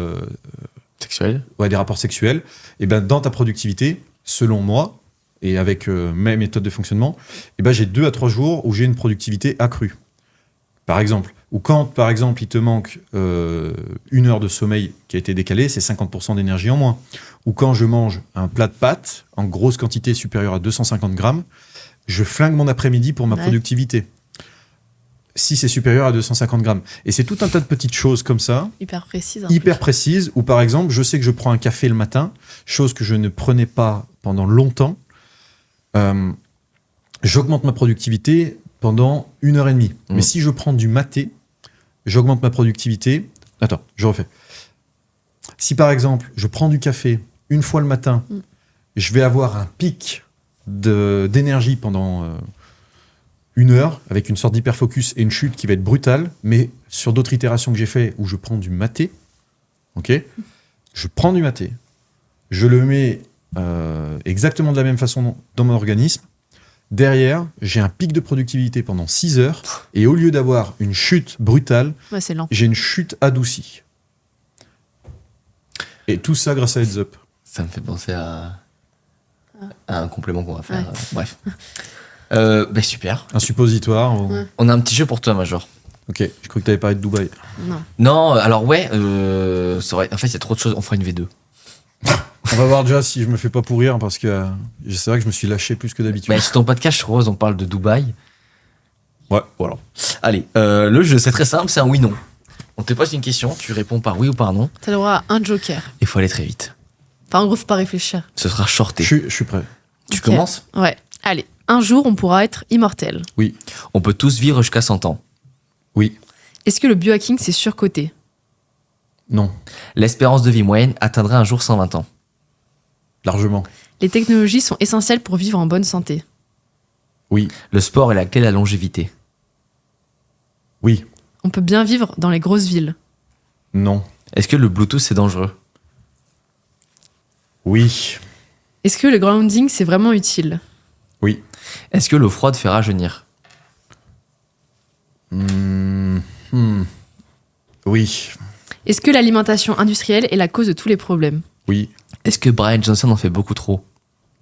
sexuels, des rapports sexuels, et ben dans ta productivité, selon moi, et avec mes méthodes de fonctionnement, j'ai 2 à 3 jours où j'ai une productivité accrue. Par exemple, ou quand, par exemple, il te manque 1 heure de sommeil qui a été décalée, c'est 50% d'énergie en moins. Ou quand je mange un plat de pâtes en grosse quantité supérieure à 250 grammes, je flingue mon après-midi pour ma productivité. Si c'est supérieur à 250 grammes. Et c'est tout un tas de petites choses comme ça. Hyper précises. Hyper précises. Ou par exemple, je sais que je prends un café le matin, chose que je ne prenais pas pendant longtemps. J'augmente ma productivité pendant 1h30. Mais si je prends du maté, j'augmente ma productivité. Attends, je refais. Si par exemple, je prends du café une fois le matin, je vais avoir un pic d'énergie pendant 1 heure, avec une sorte d'hyperfocus et une chute qui va être brutale, mais sur d'autres itérations que j'ai fait où je prends du maté, je prends du maté, je le mets exactement de la même façon dans mon organisme. Derrière, j'ai un pic de productivité pendant 6 heures et au lieu d'avoir une chute brutale, c'est lent. j'ai une chute adoucie. Et tout ça grâce à Heads Up. Ça me fait penser à un complément qu'on va faire. Ouais. Bref. Super. Un suppositoire. On a un petit jeu pour toi, Major. Ok, je crois que tu avais parlé de Dubaï. Non, alors en fait, il y a trop de choses. On fera une V2. On va voir déjà si je me fais pas pourrir parce que c'est vrai que je me suis lâché plus que d'habitude. Mais sur ton podcast, je propose, on parle de Dubaï. Ouais. Voilà. Allez, le jeu, c'est très simple, c'est un oui-non. On te pose une question, tu réponds par oui ou par non. T'as le droit à un joker. Il faut aller très vite. Enfin, en gros, faut pas réfléchir. Ce sera shorté. Je suis prêt. Tu commences ? Ouais. Allez. Un jour, on pourra être immortel. Oui. On peut tous vivre jusqu'à 100 ans. Oui. Est-ce que le biohacking, c'est surcoté? Non. L'espérance de vie moyenne atteindrait un jour 120 ans. Largement. Les technologies sont essentielles pour vivre en bonne santé. Oui. Le sport est la clé de la longévité. Oui. On peut bien vivre dans les grosses villes. Non. Est-ce que le Bluetooth c'est dangereux? Oui. Est-ce que le grounding, c'est vraiment utile? Oui. Est-ce que l'eau froide fait rajeunir? Oui. Est-ce que l'alimentation industrielle est la cause de tous les problèmes? Oui. Est-ce que Brian Johnson en fait beaucoup trop?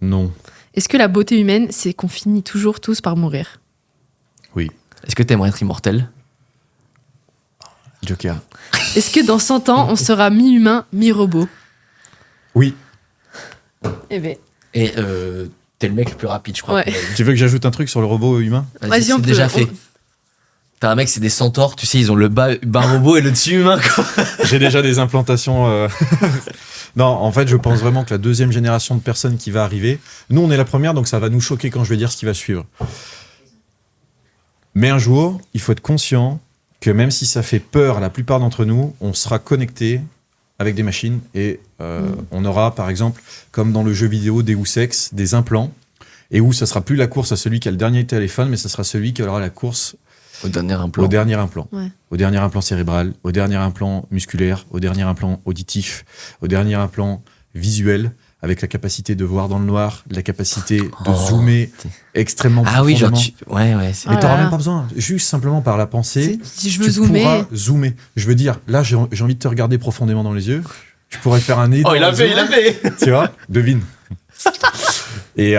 Non. Est-ce que la beauté humaine, c'est qu'on finit toujours tous par mourir? Oui. Est-ce que t'aimerais être immortel? Joker. Est-ce que dans 100 ans, on sera mi-humain, mi-robot? Oui. Eh ben, Et t'es le mec le plus rapide, je crois. Ouais. Tu veux que j'ajoute un truc sur le robot humain? Vas-y, on c'est peut- déjà on- fait. T'as un mec, c'est des centaures, tu sais, ils ont le bas robot et le dessus humain, quoi. J'ai déjà des implantations. Non, en fait, je pense vraiment que la deuxième génération de personnes qui va arriver, nous, on est la première, donc ça va nous choquer quand je vais dire ce qui va suivre. Mais un jour, il faut être conscient que même si ça fait peur à la plupart d'entre nous, on sera connecté avec des machines et on aura, par exemple, comme dans le jeu vidéo Deus Ex, des implants et où ça sera plus la course à celui qui a le dernier téléphone, mais ça sera celui qui aura la course Au dernier implant. au dernier implant. Ouais. Au dernier implant cérébral, au dernier implant musculaire, au dernier implant auditif, au dernier implant visuel, avec la capacité de voir dans le noir, la capacité de Oh, zoomer extrêmement Ah oui, genre profondément. Ouais, c'est... Ah, Mais t'auras là, là. même pas besoin, juste simplement par la pensée, si je veux tu zoomer. pourras zoomer. Je veux dire, là, j'ai envie de te regarder profondément dans les yeux. Je pourrais faire un nez. Oh, dans il a le fait, zoom. il a fait. Tu vois, devine. Et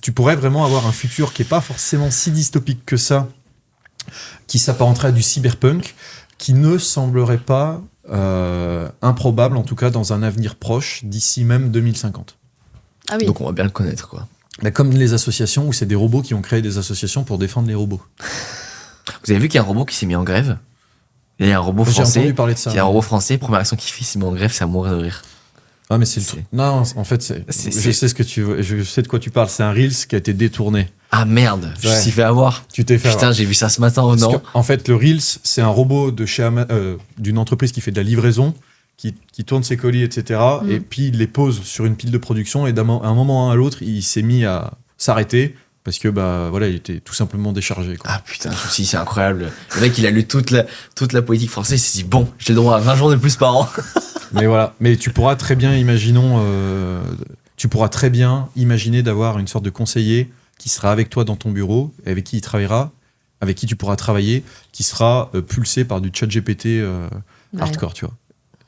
tu pourrais vraiment avoir un futur qui est pas forcément si dystopique que ça, qui s'apparenterait à du cyberpunk, qui ne semblerait pas improbable, en tout cas dans un avenir proche, d'ici même 2050. Ah oui. Donc on va bien le connaître, quoi. Là, comme les associations, où c'est des robots qui ont créé des associations pour défendre les robots. Vous avez vu qu'il y a un robot qui s'est mis en grève? Il y a un robot J'ai français. entendu parler de ça. Il y a un robot français, première action qu'il fait, il s'est mis en grève, c'est à mourir de rire. Ah, mais c'est le C'est- truc. Non, en fait, je sais ce que tu veux. Je sais de quoi tu parles. C'est un Reels qui a été détourné. Ah merde, je me Ouais. suis fait avoir. Tu t'es fait Putain, avoir. j'ai vu ça ce matin au Parce Nord. que, en fait, le Reels, c'est un robot de chez d'une entreprise qui fait de la livraison, qui tourne ses colis, etc. Mm. Et puis il les pose sur une pile de production. Et d'un moment à l'autre, il s'est mis à s'arrêter parce que voilà, il était tout simplement déchargé. Quoi. Ah putain, je me suis dit, c'est incroyable. Le mec, il a lu toute la politique française, il s'est dit, bon, j'ai le droit à 20 jours de plus par an. Mais voilà. Mais tu pourras très bien, imaginer d'avoir une sorte de conseiller qui sera avec toi dans ton bureau, et avec qui il travaillera, avec qui tu pourras travailler, qui sera pulsé par du chat GPT Ouais. hardcore, tu vois.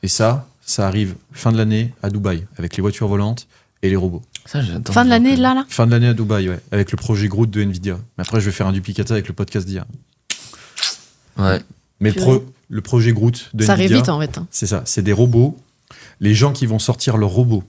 Et ça arrive fin de l'année à Dubaï, avec les voitures volantes et les robots. Ça, j'attends. Fin de l'année, là. Fin de l'année à Dubaï, ouais, avec le projet Groot de Nvidia. Mais après, je vais faire un duplicata avec le podcast d'hier. Ouais. Mais Purée. le projet Groot de Ça Nvidia, arrive vite, en fait. Hein. c'est ça, c'est des robots. Les gens qui vont sortir leurs robots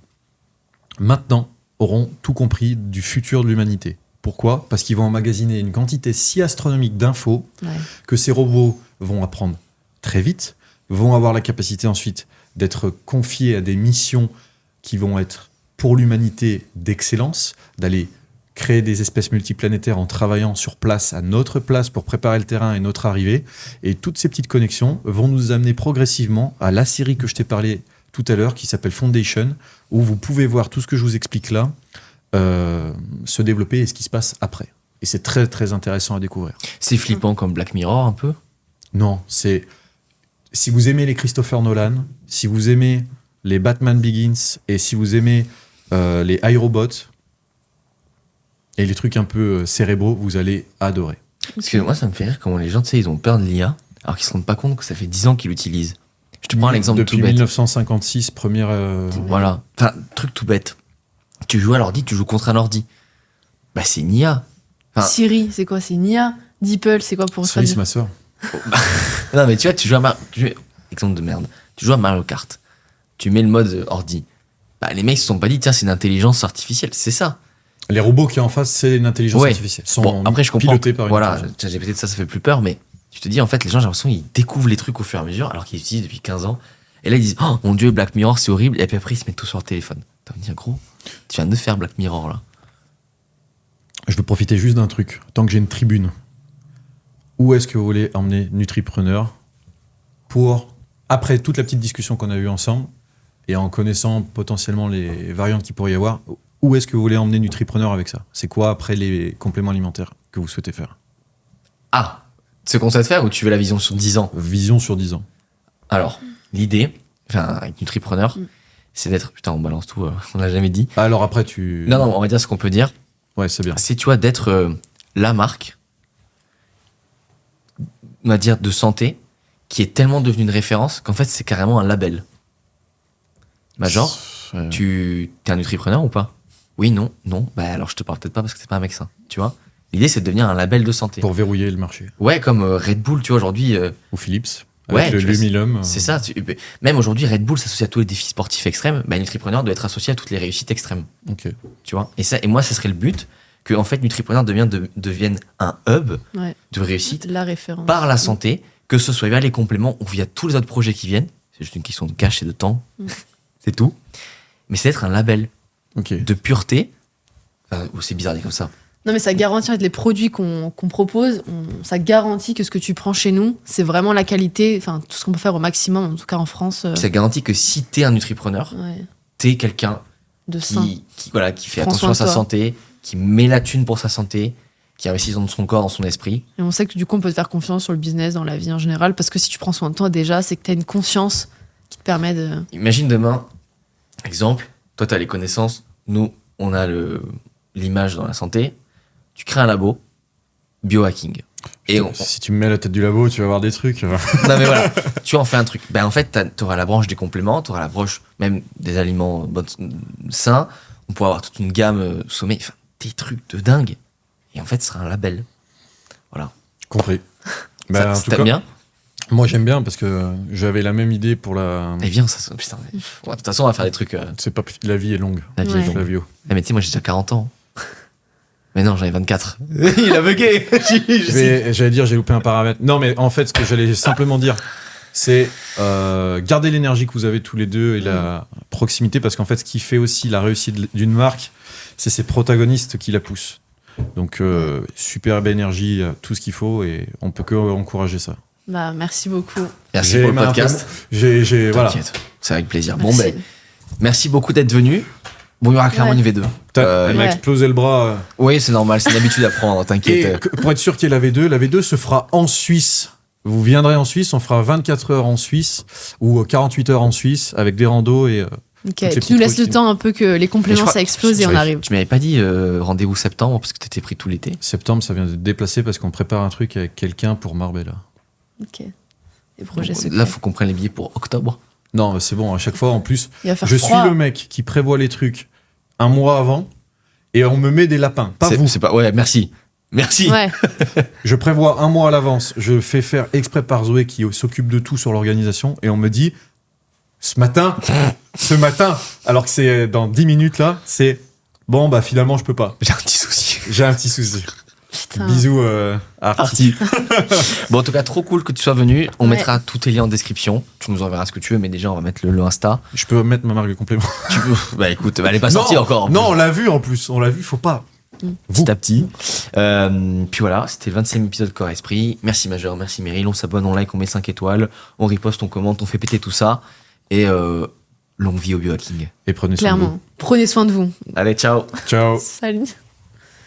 maintenant auront tout compris du futur de l'humanité. Pourquoi? Parce qu'ils vont emmagasiner une quantité si astronomique d'infos Ouais. que ces robots vont apprendre très vite, vont avoir la capacité ensuite d'être confiés à des missions qui vont être pour l'humanité d'excellence, d'aller créer des espèces multiplanétaires en travaillant sur place, à notre place, pour préparer le terrain et notre arrivée. Et toutes ces petites connexions vont nous amener progressivement à la série que je t'ai parlé tout à l'heure, qui s'appelle Foundation, où vous pouvez voir tout ce que je vous explique là se développer et ce qui se passe après. Et c'est très très intéressant à découvrir. C'est flippant comme Black Mirror, un peu. Non, c'est... Si vous aimez les Christopher Nolan, si vous aimez les Batman Begins, et si vous aimez les iRobots, et les trucs un peu cérébraux, vous allez adorer. Parce que moi, ça me fait rire comment les gens, tu sais, ils ont peur de l'IA, alors qu'ils se rendent pas compte que ça fait 10 ans qu'ils l'utilisent. Je te prends un exemple Depuis tout bête. 1956, première... Voilà. Enfin, truc tout bête. Tu joues à l'ordi, tu joues contre un ordi. Bah, c'est une IA. Enfin- Siri, c'est quoi? C'est une IA. DeepL, c'est quoi pour Cerise, traduire? ma soeur. Non, mais tu vois, tu joues à exemple de merde. Tu joues à Mario Kart. Tu mets le mode ordi. Bah, les mecs se sont pas dit, tiens, c'est une intelligence artificielle. C'est ça. Les robots qui y a en face, c'est une intelligence Ouais. artificielle. Sont Bon, après, je comprends. pilotés par une Voilà, intelligence. ChatGPT, ça fait plus peur, mais tu te dis, en fait, les gens, j'ai l'impression, ils découvrent les trucs au fur et à mesure, alors qu'ils utilisent depuis 15 ans. Et là, ils disent, oh mon dieu, Black Mirror, c'est horrible. Et puis après, ils se mettent tout sur le téléphone. T'as envie de dire, gros, tu viens de faire Black Mirror, là. je veux profiter juste d'un truc. Tant que j'ai une tribune, où est-ce que vous voulez emmener Nutripreneur pour, après toute la petite discussion qu'on a eue ensemble, et en connaissant potentiellement les variantes qu'il pourrait y avoir, où est-ce que vous voulez emmener Nutripreneur avec ça? C'est quoi après les compléments alimentaires que vous souhaitez faire? Ah, ce qu'on souhaite faire ou tu veux la vision sur 10 ans? Vision sur 10 ans. Alors, l'idée, avec Nutripreneur, c'est d'être... Putain, on balance tout, on l'a jamais dit. Alors après, tu... Non, on va dire ce qu'on peut dire. Ouais, c'est bien. C'est, tu vois, d'être la marque, on va dire, de santé, qui est tellement devenue une référence qu'en fait, c'est carrément un label. Bah genre, tu es un Nutripreneur ou pas? Oui, non. Bah alors je te parle peut-être pas parce que c'est pas un mec sain, tu vois. L'idée, c'est de devenir un label de santé. Pour verrouiller le marché. Ouais, comme Red Bull, tu vois, aujourd'hui... Ou Philips. Ouais, Avec le Lumilum. c'est ça. Même aujourd'hui, Red Bull s'associe à tous les défis sportifs extrêmes. Bah, Nutripreneur doit être associé à toutes les réussites extrêmes. Ok. Tu vois. Et moi, ce serait le but que en fait Nutripreneur devienne un hub de réussite La référence. par la santé, que ce soit via les compléments ou via tous les autres projets qui viennent. C'est juste une question de cash et de temps. C'est tout. Mais c'est d'être un label de pureté. Enfin, c'est bizarre dit comme ça. Non, mais ça garantit, en fait, les produits qu'on propose, ça garantit que ce que tu prends chez nous, c'est vraiment la qualité, enfin, tout ce qu'on peut faire au maximum, en tout cas en France. Ça garantit que si t'es un Nutripreneur, t'es quelqu'un de sain. qui fait attention à sa santé, qui met la thune pour sa santé, qui investit dans son corps, dans son esprit. Et on sait que du coup, on peut te faire confiance sur le business, dans la vie en général, parce que si tu prends soin de toi déjà, c'est que t'as une conscience qui te permet de... Imagine demain, exemple, toi t'as les connaissances, nous, on a l'image dans la santé. Tu crées un labo, biohacking. Et si tu me mets à la tête du labo, tu vas voir des trucs. Non mais voilà, tu en fais un truc. Ben en fait, t'auras la branche des compléments, t'auras la branche même des aliments sains. On pourra avoir toute une gamme sommet, enfin des trucs de dingue. Et en fait, ce sera un label. Voilà. Compris. Ça t'aimes bien? Moi, j'aime bien parce que j'avais la même idée pour la... Et viens, ça... Putain, mais... de toute façon, on va faire des trucs... C'est pas... La vie est longue. La vie est longue. La vie. Mais tu sais, moi, j'ai déjà 40 ans. Mais non, j'en ai 24. Il a bugué. J'allais dire, j'ai loupé un paramètre. Non, mais en fait, ce que j'allais simplement dire, c'est garder l'énergie que vous avez tous les deux et la proximité, parce qu'en fait, ce qui fait aussi la réussite d'une marque, c'est ses protagonistes qui la poussent. Donc, superbe énergie, tout ce qu'il faut, et on peut que encourager ça. Bah, merci beaucoup. Merci pour le podcast. Voilà. C'est avec plaisir. Merci. Bon, ben, merci beaucoup d'être venu. Bon, il y aura clairement une V2. Elle m'a explosé le bras. Oui, c'est normal, c'est une habitude à prendre, t'inquiète. Et pour être sûr qu'il y ait la V2 se fera en Suisse. Vous viendrez en Suisse, on fera 24 heures en Suisse ou 48 heures en Suisse avec des randos et... Ok, tu nous laisses le temps un peu que les compléments ça explose et on arrive. Tu m'avais pas dit rendez-vous septembre parce que t'étais pris tout l'été. Septembre, ça vient de déplacer parce qu'on prépare un truc avec quelqu'un pour Marbella. Ok. Les projets secrets. Là, faut qu'on prenne les billets pour octobre. Non, c'est bon, à chaque fois, en plus, je suis le mec qui prévoit les trucs un mois avant et on me met des lapins. Vous. C'est pas... Ouais, merci. Merci. Ouais. Je prévois un mois à l'avance. Je fais faire exprès par Zoé qui s'occupe de tout sur l'organisation et on me dit ce matin, alors que c'est dans 10 minutes là, c'est bon, bah finalement, je peux pas. J'ai un petit souci. Putain. Bisous à Artie. Bon, en tout cas, trop cool que tu sois venu. On mettra tous tes liens en description. Tu nous enverras ce que tu veux, mais déjà, on va mettre le Insta. Je peux mettre ma marque de complément. Tu peux. Bah écoute, elle est pas sortie encore. Non, on l'a vu en plus. On l'a vu, faut pas. Petit à petit. Puis voilà, c'était le 25e épisode Corps Esprit. Merci Major, merci Meryl. On s'abonne, on like, on met 5 étoiles. On riposte, on commente, on fait péter tout ça. Et longue vie au biohacking. Et prenez soin de vous. Prenez soin de vous. Allez, ciao. Ciao. Salut.